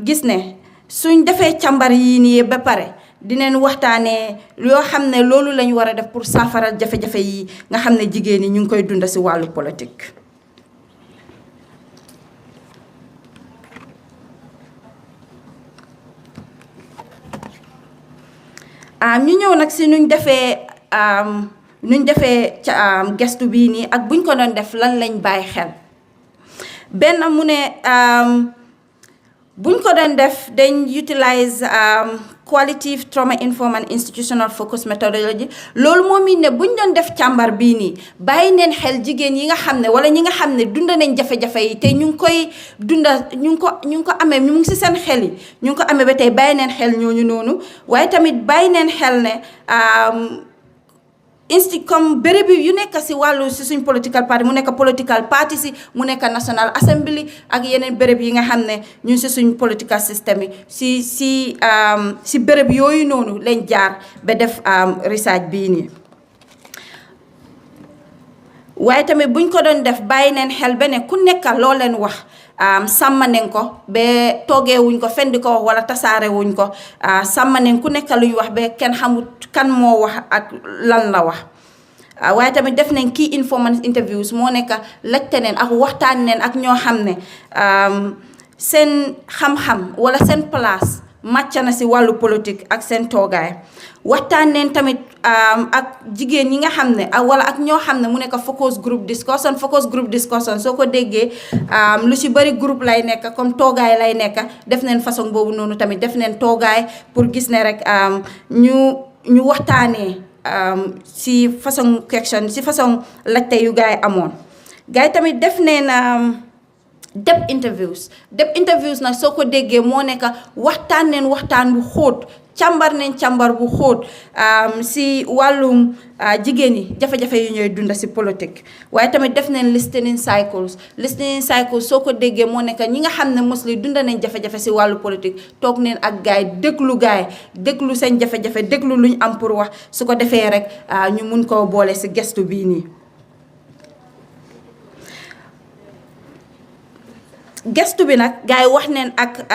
gis ne suñ defee càmbar yii nii ba pare dinañ waxtaanee yoo xam ne loolu lañ war a def pour saafaral jafe-jafe yi nga xam ne jigéen ñi ñu ngi koy dunda ci wàllu politique. ñu ñëw nag si nuñ defee gestu bii nii ak buñ ko doon def lan lañ bàyyi xel benn mu ne buñ ko doon def dañ utilize qualitative trauma informed and institutional focus methodology loolu moom it ne buñ doon def càmbar bii nii bàyyi neen xel jigéen yi nga xam ne wala ñi nga xam ne dunda nañ jafe-jafe yi te ñu ngi koy dunda ñu ngi ko amee ñu ngi si seen xel yi ñu ngi ko amee ba tey bàyyi neen xel ñooñu noonu waaye tamit bàyyi neen xel ne comme béréb yu nekk si wàllu si suñ political party mu nekk political party si mu nekk national assembly ak yeneen béréb yi nga xam ne ñun si suñ political système yi si béréb yooyu noonu lañ jaar ba def research bii nii waaye tamit buñ ko doon def bàyyi neen xel ba ne ku nekk loo leen wax sàmm nañ ko ba toogee wuñ ko fen di ko wax wala tasaare wuñ ko sàmm nañ ku nekk luñ wax ba kenn xamut kan moo wax ak lan la wax waaye tamit def nañ key informant interviews moo nekk laajte neen ak waxtaan neen ak ñoo xam ne seen xam-xam wala seen place màcc na si wàllu politique ak seen toogaay waxtaan neen tamit ak jigéen ñi nga xam ne wala ak ñoo xam ne mu nekk focus group discussion soo ko déggee lu ci bari groupe lay nekk comme toogaay lay nekk def neen façon boobu noonu tamit def neen toogaay pour gis ne rek ñu waxtaanee ci façon question ci façon laajte yu gaay amoon gaay tamit def neen depth interviews nag soo ko déggee moo nekk waxtaan neen waxtaan bu xóot càmbar neen càmbar bu xóot si wàllum jigéen yi jafe-jafe yu ñooy dunda si politique waaye tamit def neen listening cycles soo ko déggee moo nekk ñi nga xam ne mostly dunda nañ jafe-jafe si wàllu politique toog neen ak gaay déglu seen jafe-jafe déglu luñ am pour wax su ko defee rek ñu mun koo boole si gestu bii nii gestu bi nag gaay wax neen ak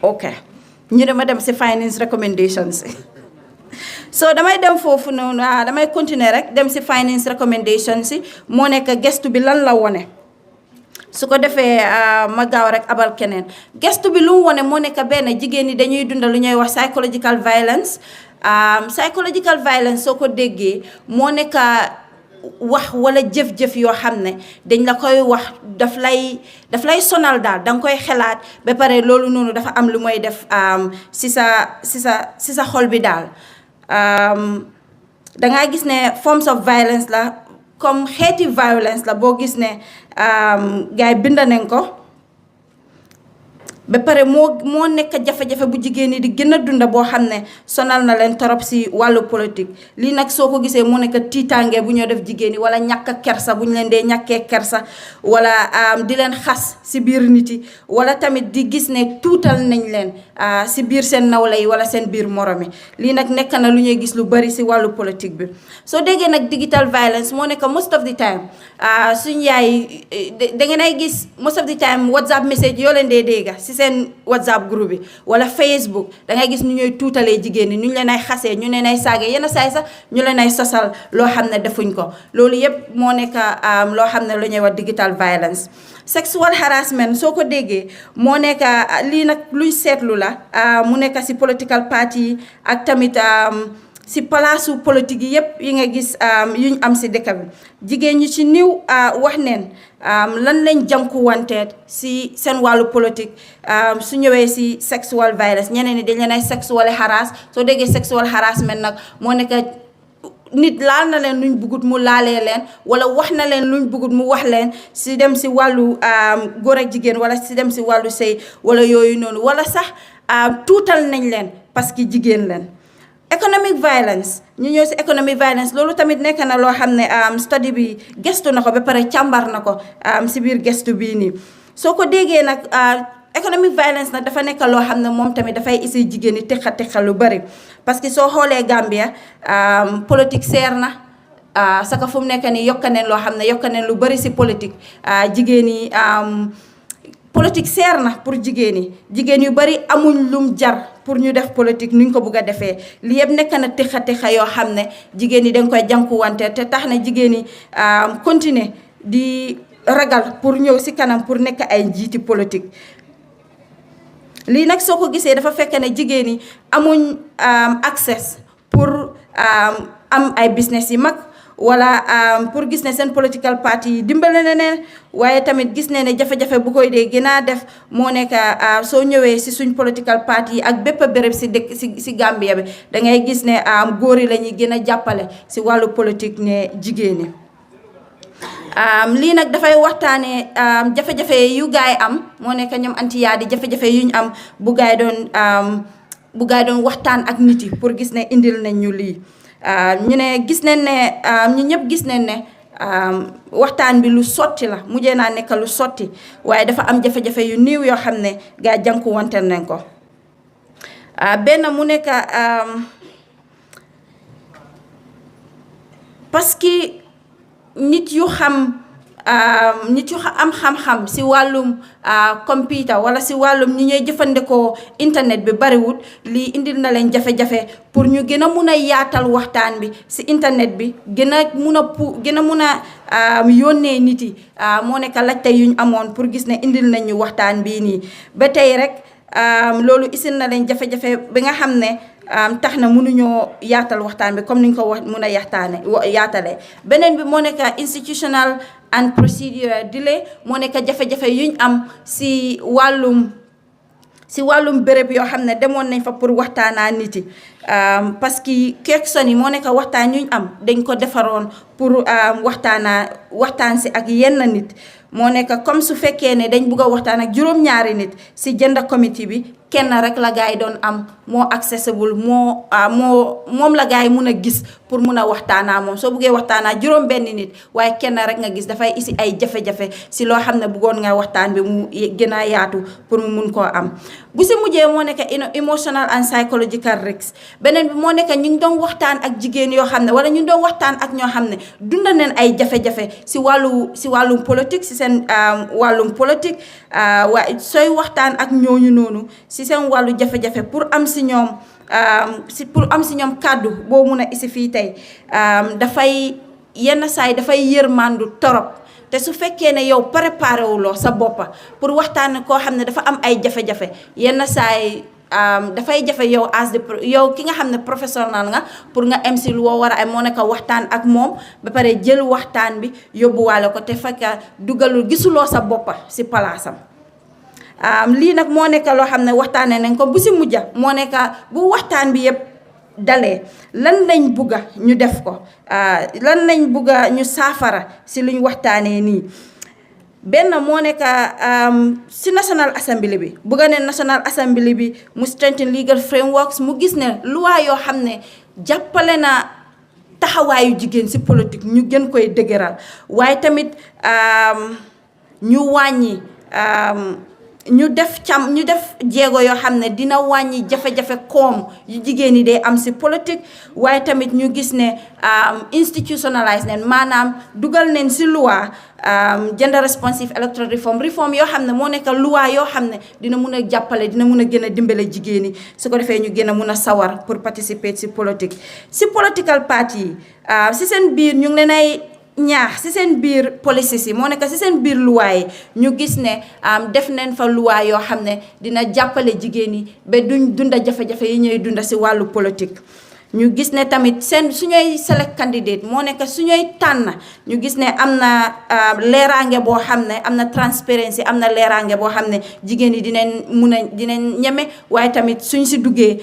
ok ñu dama dem si finance recommendations so damay dem foofu noonu damay continuer rek dem si finance recommendations yi moo nekk gestu bi lan la wone su ko defee ma gaaw rek abal keneen gestu bi lu mu wone moo nekk benn jigéen ñi dañuy dundal lu ñuy wax psychological violence soo ko déggee moo nekk wax wala jëf-jëf yoo xam ne dañ la koy wax daf lay sonal daal danga koy xelaat ba pare loolu noonu dafa am lu mooy def si sa xol bi daal dangaa gis ne forms of violence la comme xeeti violence la boo gis ne gaay bind nañ ko ba pare moo nekk jafe-jafe bu jigéen ñi di gën a dunda boo xam ne sonal na leen torop si wàllu politique lii nag soo ko gisee moo nekk tiitaange bu ñoo def jigéen ñi wala ñàkk kersa bu ñu leen dee ñàkkee kersa wala di leen xas si biir nit yi wala tamit di gis ne tuutal nañ leen si biir seen nawle yi wala seen biir moromi lii nag nekk na lu ñuy gis lu bari si wàllu politique bi soo déggee nag digital violence moo nekk most of the time suñ yaay da ngeen ay gis most of the time WhatsApp message yoo leen dee dégga si seen WhatsApp groupe bi wala Facebook da ngay gis ñu ñooy tuutalee jigéen ñi ñu leen ay xasee ñu leen ay saage yenn saay sax ñu leen ay sosal loo xam ne defuñ ko loolu yépp moo nekk loo xam ne lu ñuy wax digital violence sexual harassment soo ko déggee moo nekk lii nag luñ seetlu la mu nekk si political party yi ak tamit si palaasu politique yi yépp yi nga gis yuñ am si dëkk bi jigéen ñi ci niw wax neen lan lañ jànkuwanteet si seen wàllu politique su ñëwee si sexual violence ñeneen ñi dañ leen ay sexual harass soo déggee sexual harassment nag moo nekk nit laal na leen luñ bugut mu laalee leen wala wax na leen luñ bugut mu wax leen si dem si wàllu góor ak jigéen wala si dem si wàllu sëy wala yooyu noonu wala sax tuutal nañ leen parce que jigéen leen economic violence ñu ñëw si economic violence loolu tamit nekk na loo xam ne study bi gestu na ko ba pare càmbar na ko si biir gestu bii nii soo ko déggee nag economic violence nag dafa nekk loo xam ne moom tamit dafay isi jigéen ñi texa lu bari parce que soo xoolee Gambia politique seer na saka fu mu nekk nii yokka neen loo xam ne yokka neen lu bari si politique jigéen ñi politique seer na pour jigéen yu bari amuñ lum jar pour ñu def politique nuñ ko bugg a defee li yëpp nekk na texa yoo xam ne jigéen ñi dañ koy jànkuwante te tax na jigéen ñi continuer di ragal pour ñëw si kanam pour nekk ay njiiti politique lii nag soo ko gisee dafa fekk ne jigéen ñi amuñ access pour am ay business yi mag wala pour gis ne seen political party yi dimbale na leen waaye tamit gis ne ne jafe-jafe bu koy dee gën a def moo nekk soo ñëwee si suñ political party yi ak bépp béréb si dëkk si Gambia bi da ngay gis ne góor yi la ñuy gën a jàppale si wàllu politique ne jigéen ñi lii nag dafay waxtaanee jafe-jafe yu gaay am moo nekk ñoom anti yaa di jafe-jafe yu ñu am bu gaay doon waxtaan ak nit yi pour gis ne indil nañ ñu lii ñu ne gis nañ ne ñu ñëpp gis nañ ne waxtaan bi lu sotti la mujjee naa nekk lu sotti waaye dafa am jafe-jafe yu néew yoo xam ne gaa jànku wante nañ ko benn mu nekk parce que nit yu am xam-xam si wàllum computer wala si wàllum ñi ñuy jëfandikoo internet bi bariwul lii indil na leen jafe-jafe pour ñu gën a mun a yaatal waxtaan bi si internet bi gën a mun a yónnee nit yi moo nekk laajte yuñ amoon pour gis ne indil nañ ñu waxtaan bii nii ba tey rek loolu isin na leen jafe-jafe bi nga xam ne tax na mënuñoo yaatal waxtaan bi comme ni ñu ko wax mun a yaatalee beneen bi moo nekk institutional and procedural delay moo nekk jafe-jafe yuñ am si wàllum béréb yoo xam ne demoon nañ fa pour waxtaanaa nit yi parce que question yi moo nekk waxtaan yuñ am dañ ko defaroon pour waxtaan si ak yenn nit moo nekk comme su fekkee ne dañ bugg a waxtaan ak juróom-ñaari nit si gender committee bi kenn rek la gaay doon am moo accessible moom la gaay mun a gis pour mun a waxtaanaa moom soo buggee waxtaanaa juróom benn nit waaye kenn rek nga gis dafay isi ay jafe-jafe si loo xam ne buggoon nga waxtaan bi mu gën a yaatu pour mu mun koo am bu si mujjee moo nekk emotional and psychological risks beneen bi moo nekk ñu ngi doon waxtaan ak jigéen yoo xam ne wala ñu ngi doon waxtaan ak ñoo xam ne dunda neen ay jafe-jafe si wàllum politique si seen wàllum politique waaye sooy waxtaan ak ñooñu noonu si seen wàllu jafe-jafe pour am si ñoom kàddu boo mun a isi fii tey dafay yenn saay dafay yërmandu torop te su fekkee ne yow préparé wuloo sa boppa pour waxtaan koo xam ne dafa am ay jafe-jafe yenn saay dafay jafe yow yow ki nga xam ne professionnel nga pour nga MC lu woo war a am moo nekk waxtaan ak moom ba pare jël waxtaan bi yóbbuwaale ko te fekk gisuloo sa boppa si palaasam lii nag moo nekk loo xam ne waxtaanee nañ ko bu si mujja moo nekk bu waxtaan bi yëpp dalee lan lañ bugga ñu def ko lan lañ bugga ñu saafara si luñ waxtaanee nii benn moo nekk si National Assembly bi bugga ne National Assembly bi mu strengthen legal frameworks mu gis ne loi yoo xam ne jàppale na taxawaayu jigéen si politique ñu gën koy dëgëral waaye tamit ñu wàññi ñu def jéego yoo xam ne dina wàññi jafe-jafe koom yu jigéen yi day am si politique waaye tamit ñu gis ne institutionalize nen maanaam dugal neen si loi gender responsive electoral reform yoo xam ne moo nekk loi yoo xam ne dina mun a jàppale dina mun a gën a dimbale jigéen yi su ko defee ñu gën a mun a sawar pour participer si politique si political party yi si seen biir ñu ngi leen ay ñaax si seen biir policies yi moo nekk si seen biir luwaay yi ñu gis ne def nañ fa luwaay yoo xam ne dina jàppale jigéen yi ba duñ dunda jafe-jafe yi ñuy dunda si wàllu politique ñu gis ne tamit suñuy select candidate moo nekk suñuy tànn ñu gis ne am na leeraange boo xam ne am na transparency am na leeraange boo xam ne jigéen yi dinañ ñeme waaye tamit suñ si duggee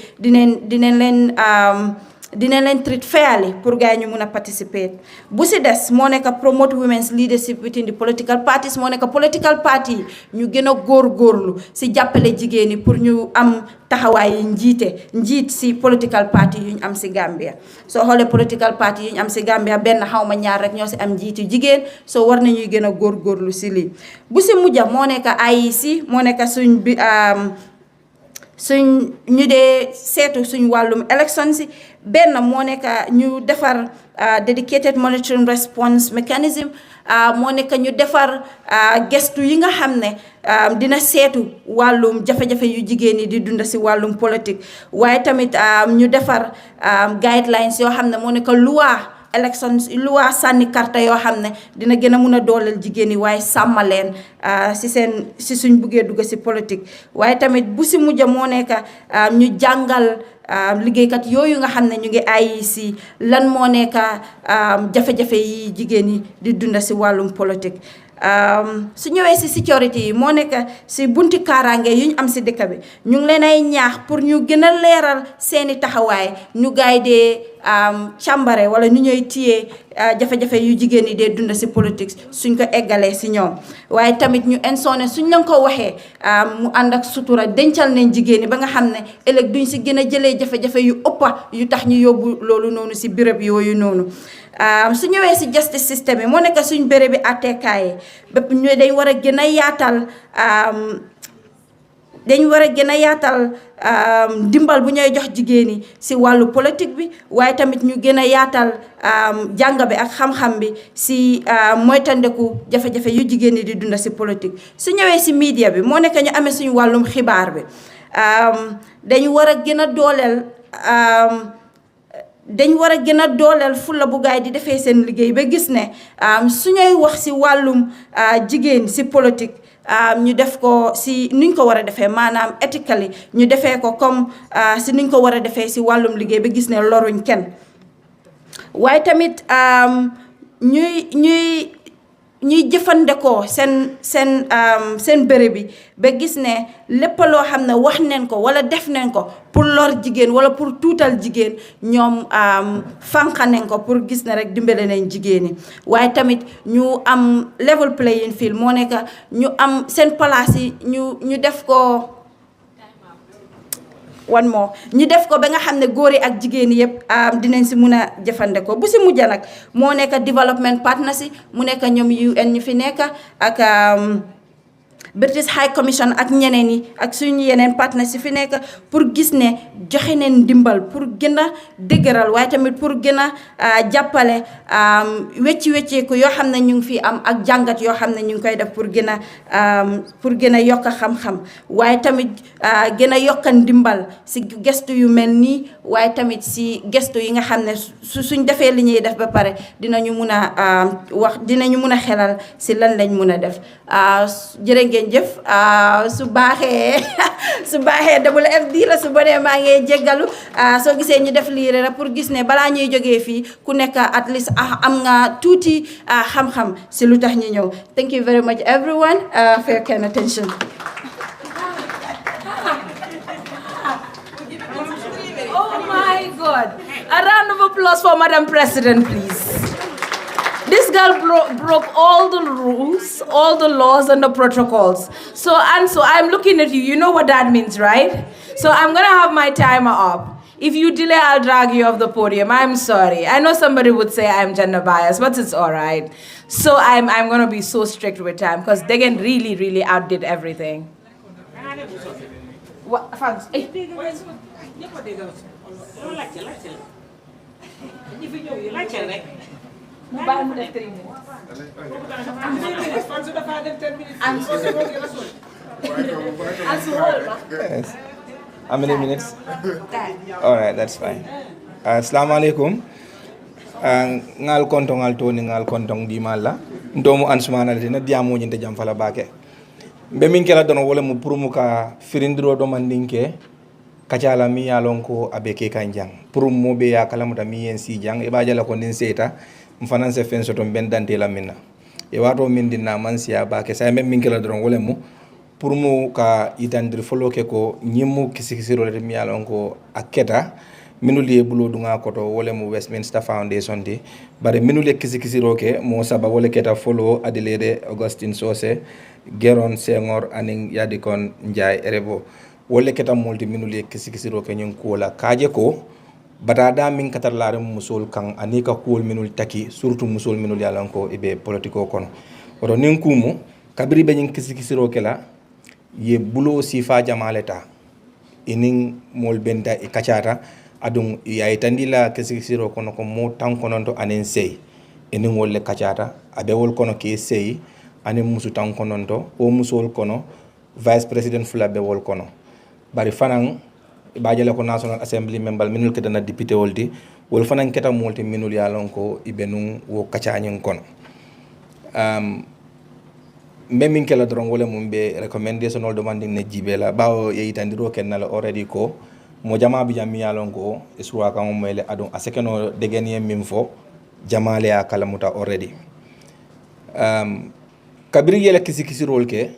dina leen treat fairly pour gars yi ñu mun a participer bu si des moo nekk promote women's leadership within the political parties moo nekk political party yi ñu gën a góorgóorlu si jàppale jigéen yi pour ñu am taxawaay njiit si political party yu ñu am si Gambia soo xoolee political party yu ñu am si Gambia benn xawma ñaar rek ñoo si am njiitu jigéen soo war nañuy gën a góorgóorlu si lii bu si mujja moo nekk IEC moo nekk suñ ñu dee seetu suñ wàllum élection si benn moo nekk ñu defar dedicated monitoring response mechanism moo nekk ñu defar gestu yi nga xam ne dina seetu wàllum jafe-jafe yu jigéen ñi di dunda si wàllum politique waaye tamit ñu defar guidelines yoo xam ne moo nekk loi sànni karta yoo xam ne dina gën a mun a dooleel jigéen ñi waaye sàmma leen si suñ buggee dugg si politique waaye tamit bu si mujj moo nekk ñu jàngal liggéeykat yooyu nga xam ne ñu ngi IEC lan moo nekk jafe-jafe yi jigéen ñi di dunda si wàllum politique su ñëwee si sécurité yi moo nekk si bunti kaaraange yu ñu am si dëkk bi ñu ngi leen ay ñaax pour ñu gën a leeral seeni taxawaay ñu gaay dee càmbare wala ñu ñooy téye jafe-jafe yu jigéen yi dee dunda si politique suñ ko eggalee si ñoom waaye tamit ñu insoone suñ leen ko waxee mu ànd ak sutura dencal nañ jigéen ñi ba nga xam ne ëllëg duñ si gën a jëlee jafe-jafe yu ëppa yu tax ñu yóbbu loolu noonu si béréb yooyu noonu su ñëwee si justice system yi moo nekk suñ béréb bi àtteekaay yi bépp ñu dañ war a gën a yaatal dimbal bu ñooy jox jigéen ñi si wàllu politique bi waaye tamit ñu gën a yaatal jàng bi ak xam-xam bi si moytandeku jafe-jafe yu jigéen ñi di dunda si politique su ñëwee si media bi moo nekk ñu amee suñu wàllum xibaar bi dañu war a gën a dooleel fulla bu gaay di defee seen liggéey ba gis ne su ñuy wax si wàllum jigéen si politique ñu def ko si nuñ ko war a defee maanaam ethically ñu defee ko comme si nuñ ko war a defee si wàllum liggéey ba gis ne loruñ kenn waaye tamit ñuy jëfandikoo seen béréb bi ba gis ne lépp loo xam ne wax neen ko wala def neen ko pour lor jigéen wala pour tuutal jigéen ñoom fànqa neen ko pour gis ne rek dimbale nañ jigéen ñi waaye tamit ñu am level playing field moo nekk ñu am seen place yi ñu def ko one more ñu def ko ba nga xam ne góor yi ak jigéen yëpp dinañ si mun a jëfandikoo bu si mujj nag moo nekk development partnership mu nekk ñoom UN ñu fi nekk ak British High Commission ak ñeneen yi ak suñu yeneen partnership fi nekk pour gis ne joxe neen ndimbal pour gën a dëgëral waaye tamit pour gën a jàppale wecceeku yoo xam ne ñu ngi fi am ak jàngat yoo xam ne ñu ngi koy def pour gën a yokk xam-xam waaye tamit gën a yokk ndimbal si gestu yu mel nii waaye tamit si gestu yi nga xam ne suñ defee li ñuy def ba pare dinañu mun a dinañu mun a xelal si lan lañ mun a def jërë ngeen jëf su baaxee WFD la su bonee maa ngi jéggalu soo gisee ñu def lii rek pour gis ne balaa ñuy jógee fii ku nekk at least am nga tuuti xam-xam si lu tax ñu ñëw. Thank you very much everyone for your kind attention. Oh my God! A round of applause for Madam President, please. This girl broke all the rules, all the laws and the protocols. So I'm looking at you. You know what that means, right? So I'm going to have my timer up. If you delay, I'll drag you off the podium. I'm sorry. I know somebody would say I'm gender biased, but it's all right. So I'm going to be so strict with time because Degen really, really outdid everything. What? Thanks. Yes. How many minutes? All right, that's fine. Assalamu alaikum. Ngal kontong ngal toni ngal kontong di mala. Ndomu ansumana le na diamo nyinde jam fala bake. Be min kala dono wala mu prumu ka firindiro do mandinke kacala mi yalon ko abeke kanjang. Prumu be ya kala muta mi yen si jang e bajala ko nin seta mfanan se fen soto ben dante la minna. E wato min dinna man siya bake sa min kala dono wala mu pour mu ka itandir folo ke ko ñimmu kisikisiro le mi yalon ko aketa minuli bulo dunga koto wole mu Westminster Foundation di bare minuli kisikisiro ke mo saba wole keta folo adilede Augustine Sose Geron Senghor aning yadikon Njai Erebo wole keta multi minuli kisikisiro ke ñun ko la kaje ko batada min katar laare musul kan anika kuol minul taki surtout musul minul yalon ko ibe politiko kono oto nin kumu kabiri be ñin kisikisiro ke la ye bulo sifa jamaleta inin mol benda e kachata adum ya itandila kesikisiro kono ko mo tan kono to anen sey inin wolle kachata abe wol kono ke sey anen musu tan kono to o musol kono vice president fula be wol kono bari fanan bajale ko national assembly member minul ke dana député woldi wol fanan keta molti minul yalon ko ibenu wo kachañen kono memmin kala doron wala mum be recommendation ol demanding ne jibela bawo e itandiro kenala already ko mo jama bi jam yalon ko iswa kan mo mele adon asekeno degen yem min fo jamale ya kala muta already kabiri yele kisikisirol ke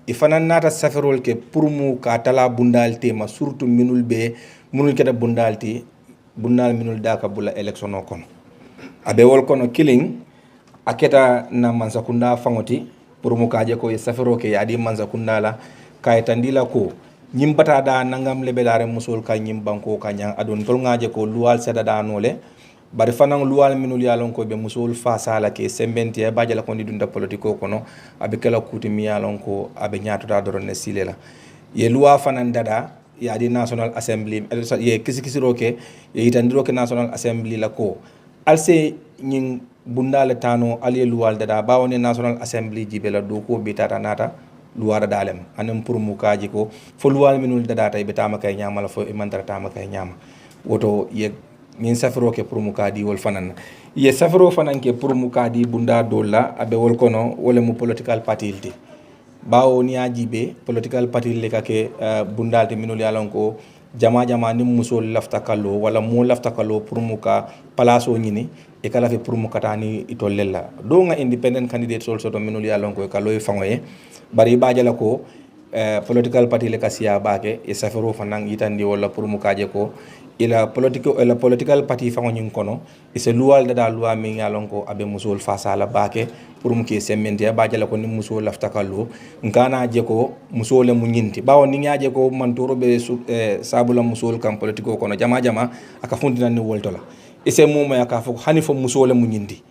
ifanan nata saferol ke pour mu ka tala bundal tema surtout minul be munul keda bundalti bundal minul daka bula election o kon abe wol kono killing aketa na mansakunda fangoti pour mu kaje ko safaro ke yadi manza kundala kay tandila ko nyimbata da nangam lebelare musul ka nyimbanko ka nyang adon tol ngaje ko luwal seda da nole bari fanan luwal minul yalon ko be musul fa sala ke sembenti e bajala ko ni dunda politiko kono abe kala kuti mi yalon ko abe nyaato da doron ne silela ye luwa fanan dada yadi national assembly ye kisikisiro ke ye itandiro ke national assembly la ko alse nyin bundale tano aliye luwal dada bawone national assembly jibela do ko bitata nata luwara dalem anem pour mu kaji ko fo luwal minul dada tay betama kay nyama la fo imantara tama kay nyama woto ye min safro ke pour mu kadi wol fanan ye safro fanan ke pour mu kadi bunda dolla abe wol kono wala mu political party ilti bawo ni ajibe political party le kake bundalde minul yalon ko jama ni musol lafta kallo wala mo lafta kallo pour muka palaso nyini e kala fe pour muka tani itollella do nga independent candidate sol soto minul yalon ko kallo e fangoye bari bajala ko political party le kasiya bake e safaro fanan itandi wala pour muka je ko ila political party fango nyin kono e se luwal da luwa min yalon ko abe musol fasala bake pour mu ke semente bajala ko ni musol lafta kallo ngana je ko musole mu nyinti bawo ni nyaaje ko man toro be sabula musol kam politiko kono jama aka fundina ni woltola e se momo ya ka fo hani fo musole mu nyinti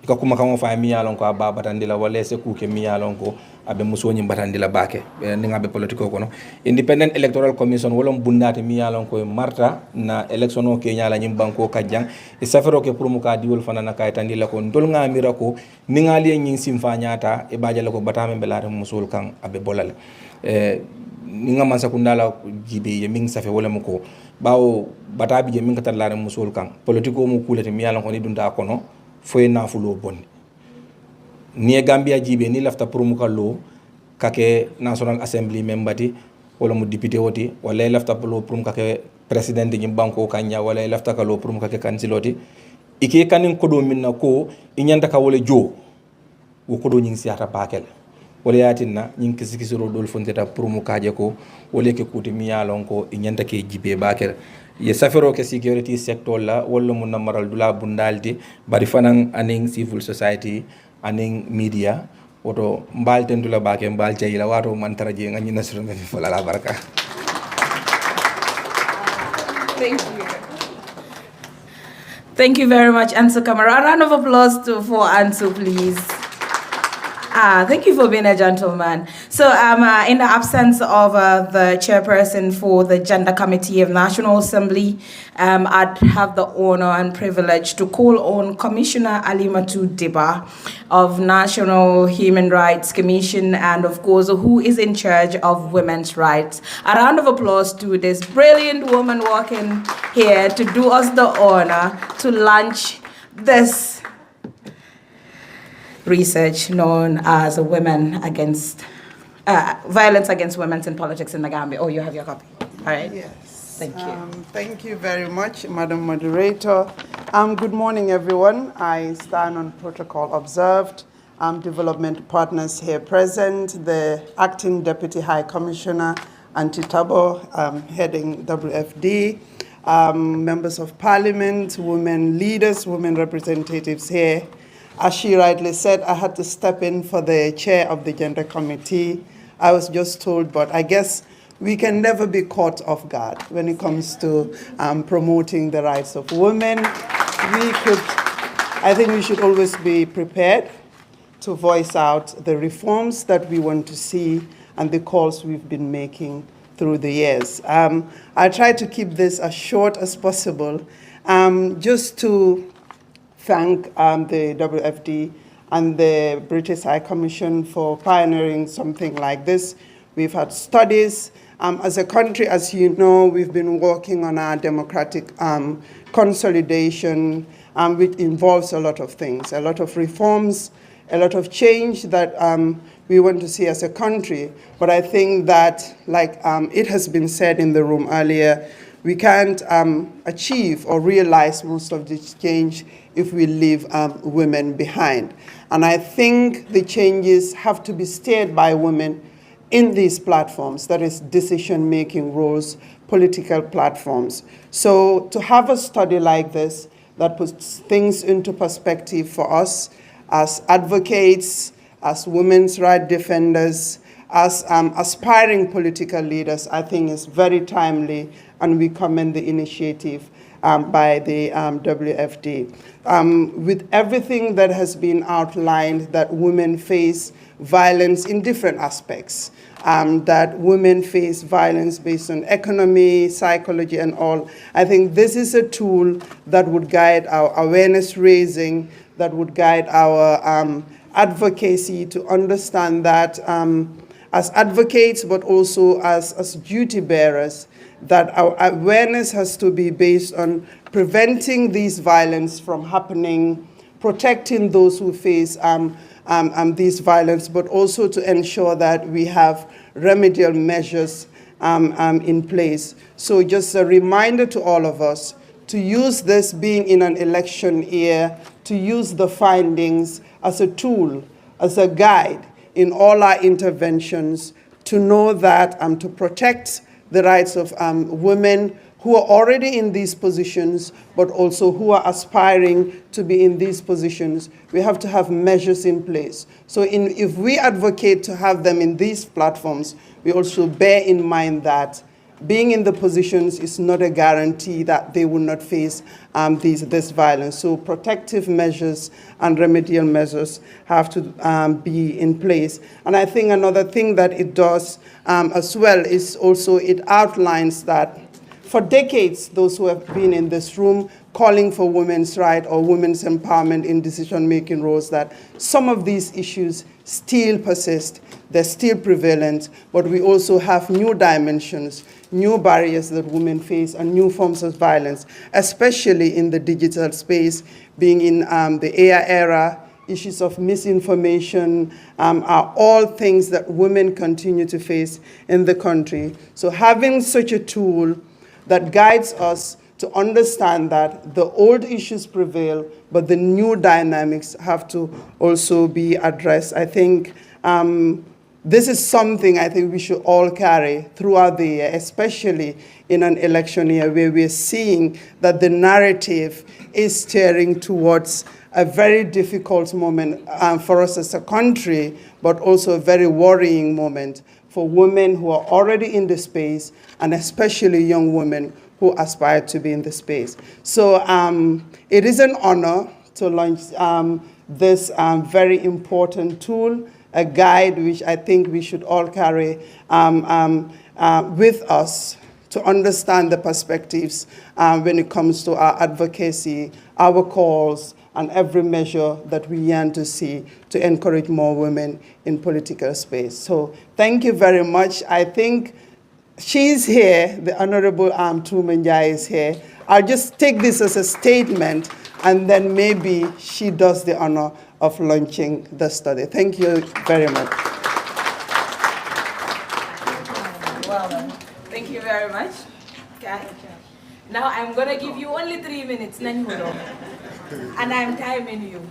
ka kuma kamo fa mi yalon ko aba batandila wala se ku ke mi yalon ko abe musoni batandila bake ni ngabe politiko kono independent electoral commission wolom bundate mi yalon ko marta na election o ke nyala nyim banko kajang e safero ke pour muka diwol fanana kay tandila ko ndol ngamira ko ni ngali nyin simfa nyata e bajala ko batame belare musul kan abe bolale ni ngama sakundala jibe ye ming safe wala muko bawo batabi je min katalare musul kan politiko mu kulete mi yalon ko ni dunda kono foye nafulo bonni ni Gambia jibe ni lafta pour mu kallo kake National Assembly membati wala mu député woti wala lafta pour mu kake president ni banko kanya wala lafta kallo pour mu kake kansiloti ike kanin kodo minna ko inyanta ka wala jo wo kodo nyin siata bakel wala yatinna nyin kisikisiro dol fonteta pour mu kaje ko wala ke kuti mi yalon ko inyanta ke jibe bakel ye safero ke security sector la wala mun namaral dula bundaldi bari fanan aning civil society aning media woto mbal tendula bake mbal jayila wato man taraje ngani nasru men fola la baraka. Thank you very much, Ansu Kamara. A round of applause for Ansu, please. Thank you for being a gentleman. So in the absence of the chairperson for the Gender Committee of National Assembly, I'd have the honor and privilege to call on Commissioner Alimatu Diba of National Human Rights Commission and, of course, who is in charge of women's rights. A round of applause to this brilliant woman walking here to do us the honor to launch this research known as Women Against Violence Against Women in Politics in the Gambia. Oh, you have your copy. All right. Yes. Thank you. Thank you very much, Madam Moderator. Good morning, everyone. I stand on protocol observed. Development partners here present, the Acting Deputy High Commissioner, Antitabo, heading WFD, members of Parliament, women leaders, women representatives here. As she rightly said, I had to step in for the chair of the Gender Committee. I was just told, but I guess we can never be caught off guard when it comes to promoting the rights of women. I think we should always be prepared to voice out the reforms that we want to see and the calls we've been making through the years. I try to keep this as short as possible, just to thank the WFD and the British High Commission for pioneering something like this. We've had studies. As a country, as you know, we've been working on our democratic consolidation, which involves a lot of things, a lot of reforms, a lot of change that we want to see as a country. But I think that, like it has been said in the room earlier, we can't achieve or realize most of this change if we leave women behind. And I think the changes have to be steered by women in these platforms, that is decision-making roles, political platforms. So to have a study like this that puts things into perspective for us as advocates, as women's rights defenders, as aspiring political leaders, I think is very timely, and we commend the initiative by the WFD. With everything that has been outlined, that women face violence in different aspects, that women face violence based on economy, psychology, and all, I think this is a tool that would guide our awareness raising, that would guide our advocacy to understand that as advocates, but also as duty bearers, that our awareness has to be based on preventing these violence from happening, protecting those who face this violence, but also to ensure that we have remedial measures in place. So just a reminder to all of us to use this being in an election year, to use the findings as a tool, as a guide in all our interventions, to know that to protect the rights of women who are already in these positions, but also who are aspiring to be in these positions. We have to have measures in place. So if we advocate to have them in these platforms, we also bear in mind that being in the positions is not a guarantee that they will not face this violence. So protective measures and remedial measures have to be in place. And I think another thing that it does as well is also it outlines that for decades, those who have been in this room calling for women's rights or women's empowerment in decision-making roles, that some of these issues still persist, they're still prevalent, but we also have new dimensions, new barriers that women face, and new forms of violence, especially in the digital space, being in the AI era. Issues of misinformation are all things that women continue to face in the country. So having such a tool that guides us to understand that the old issues prevail, but the new dynamics have to also be addressed. I think this is something I think we should all carry throughout the year, especially in an election year where we're seeing that the narrative is steering towards a very difficult moment for us as a country, but also a very worrying moment for women who are already in the space, and especially young women who aspire to be in the space. So it is an honor to launch this very important tool, a guide which I think we should all carry with us to understand the perspectives when it comes to our advocacy, our calls, and every measure that we yearn to see to encourage more women in political space. So thank you very much. I think she's here, the Honorable Tumenjai is here. I'll just take this as a statement, and then maybe she does the honor of launching the study. Thank you very much. Well done. Thank you very much. Okay. Now I'm going to give you only 3 minutes, and I'm timing you.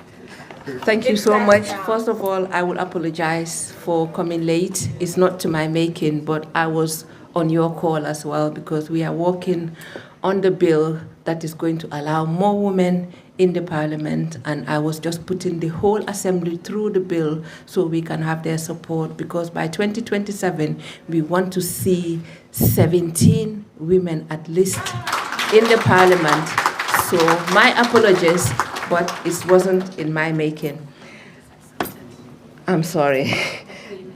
Thank you so much. First of all, I will apologize for coming late. It's not to my making, but I was on your call as well, because we are working on the bill that is going to allow more women in the parliament, and I was just putting the whole assembly through the bill so we can have their support, because by 2027 we want to see 17 women at least in the parliament. So my apologies, but it wasn't in my making. I'm sorry.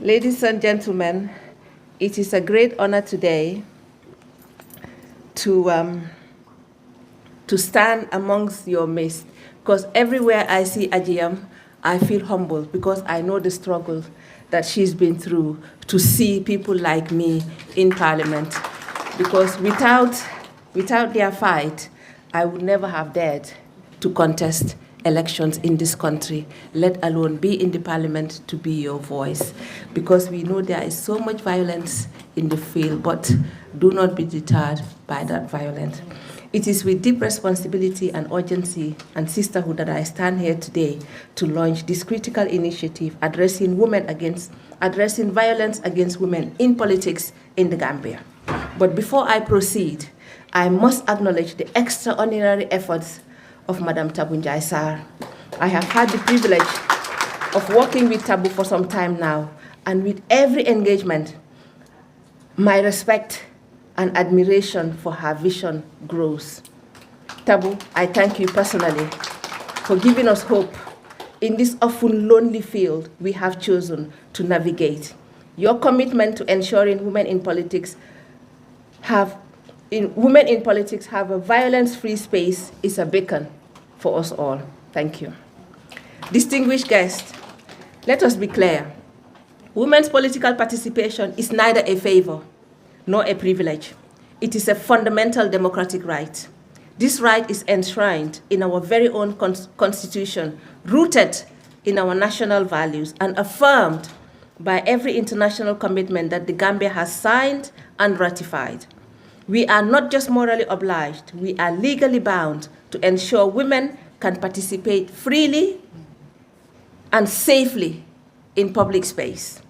Ladies and gentlemen, it is a great honor today to stand amongst your midst, because everywhere I see Ajiyam, I feel humbled, because I know the struggle that she's been through to see people like me in Parliament. Because without their fight, I would never have dared to contest elections in this country, let alone be in the Parliament to be your voice. Because we know there is so much violence in the field, but do not be deterred by that violence. It is with deep responsibility and urgency and sisterhood that I stand here today to launch this critical initiative addressing violence against women in politics in the Gambia. But before I proceed, I must acknowledge the extraordinary efforts of Madam Tabunjai Sarr. I have had the privilege of working with Tabu for some time now, and with every engagement, my respect and admiration for her vision grows. Tabu, I thank you personally for giving us hope in this often lonely field we have chosen to navigate. Your commitment to ensuring women in politics have a violence-free space is a beacon for us all. Thank you. Distinguished guests, let us be clear. Women's political participation is neither a favor nor a privilege. It is a fundamental democratic right. This right is enshrined in our very own constitution, rooted in our national values and affirmed by every international commitment that the Gambia has signed and ratified. We are not just morally obliged, we are legally bound to ensure women can participate freely and safely in public space.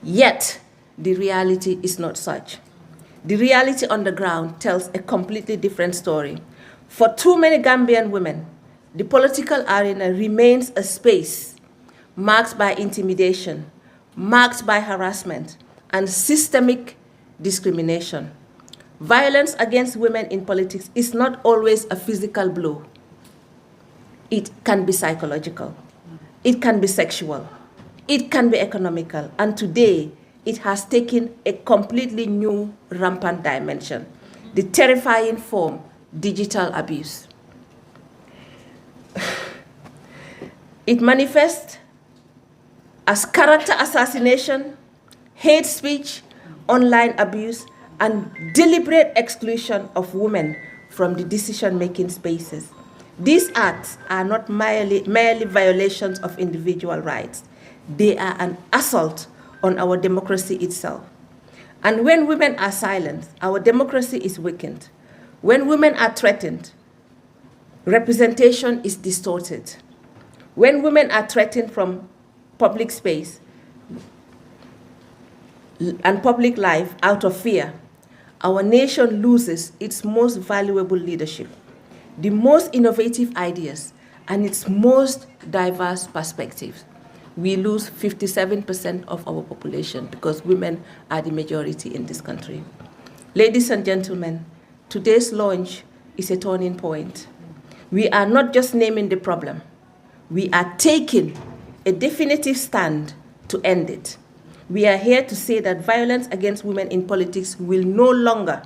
Yet, the reality is not such. The reality on the ground tells a completely different story. For too many Gambian women, the political arena remains a space marked by intimidation, marked by harassment, and systemic discrimination. Violence against women in politics is not always a physical blow. It can be psychological. It can be sexual. It can be economical. And today, it has taken a completely new rampant dimension, the terrifying form, digital abuse. It manifests as character assassination, hate speech, online abuse, and deliberate exclusion of women from the decision-making spaces. These acts are not merely violations of individual rights. They are an assault on our democracy itself. And when women are silenced, our democracy is weakened. When women are threatened, representation is distorted. When women are threatened from public space and public life out of fear, our nation loses its most valuable leadership, the most innovative ideas, and its most diverse perspectives. We lose 57% of our population because women are the majority in this country. Ladies and gentlemen, today's launch is a turning point. We are not just naming the problem, we are taking a definitive stand to end it. We are here to say that violence against women in politics will no longer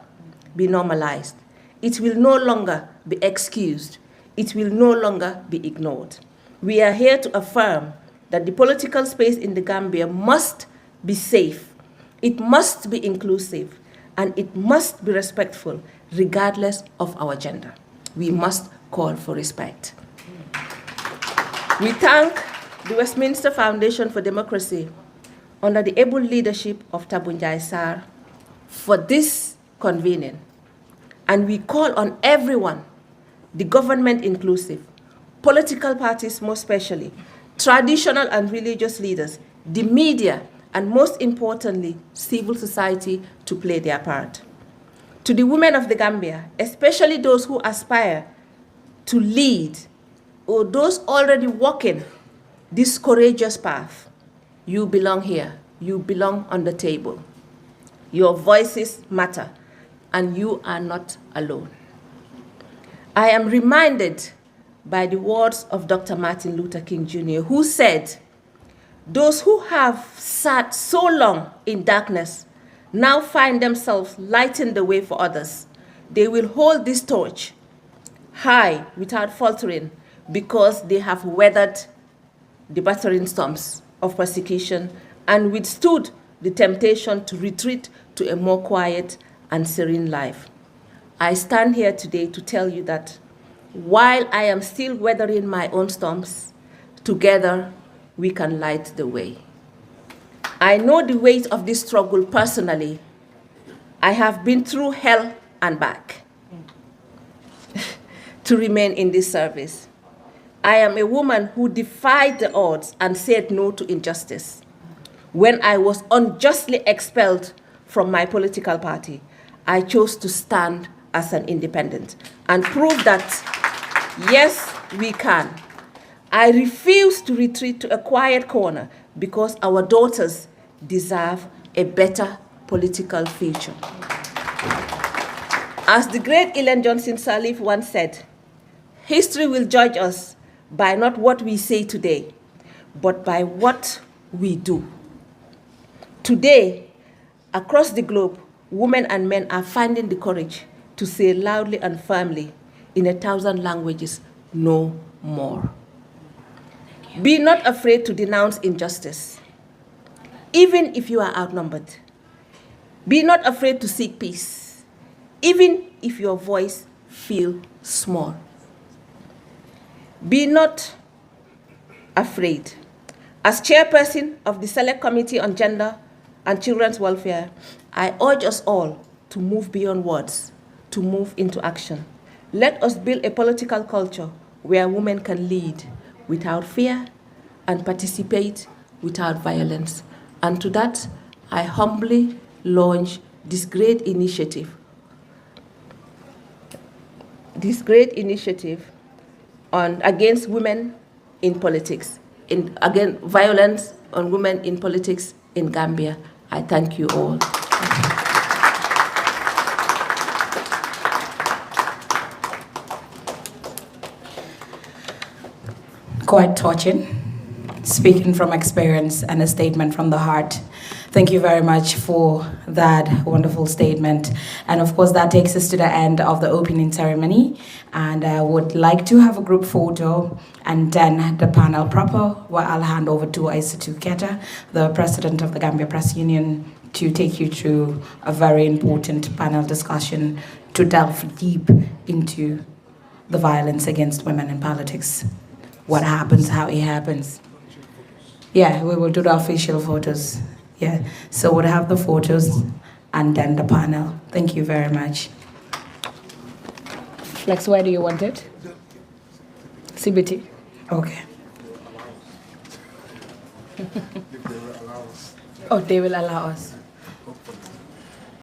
be normalized. It will no longer be excused. It will no longer be ignored. We are here to affirm that the political space in the Gambia must be safe, it must be inclusive, and it must be respectful regardless of our gender. We must call for respect. We thank the Westminster Foundation for Democracy under the able leadership of Tabunjai Sarr for this convening. And we call on everyone, the government inclusive, political parties most especially, traditional and religious leaders, the media, and most importantly, civil society to play their part. To the women of the Gambia, especially those who aspire to lead or those already walking this courageous path, you belong here. You belong on the table. Your voices matter, and you are not alone. I am reminded by the words of Dr. Martin Luther King Jr., who said, "Those who have sat so long in darkness now find themselves lighting the way for others. They will hold this torch high without faltering because they have weathered the battering storms of persecution and withstood the temptation to retreat to a more quiet and serene life." I stand here today to tell you that while I am still weathering my own storms, together we can light the way. I know the weight of this struggle personally. I have been through hell and back to remain in this service. I am a woman who defied the odds and said no to injustice. When I was unjustly expelled from my political party, I chose to stand as an independent and prove that, yes, we can. I refuse to retreat to a quiet corner because our daughters deserve a better political future. As the great Ellen Johnson Sirleaf once said, history will judge us by not what we say today, but by what we do. Today, across the globe, women and men are finding the courage to say loudly and firmly in 1,000 languages, no more. Be not afraid to denounce injustice, even if you are outnumbered. Be not afraid to seek peace, even if your voice feels small. Be not afraid. As chairperson of the Select Committee on Gender and Children's Welfare, I urge us all to move beyond words, to move into action. Let us build a political culture where women can lead without fear and participate without violence. And to that, I humbly launch this great initiative against women in politics, against violence on women in politics in Gambia. I thank you all. Quite touching, speaking from experience and a statement from the heart. Thank you very much for that wonderful statement. And of course, that takes us to the end of the opening ceremony. And I would like to have a group photo and then the panel proper, where I'll hand over to Aissatou Keita, the president of the Gambia Press Union, to take you through a very important panel discussion to delve deep into the violence against women in politics. What happens, how it happens. Yeah, we will do the official photos. Yeah, so we'll have the photos and then the panel. Thank you very much. Lex, where do you want it? CBT. Okay. Oh, they will allow us.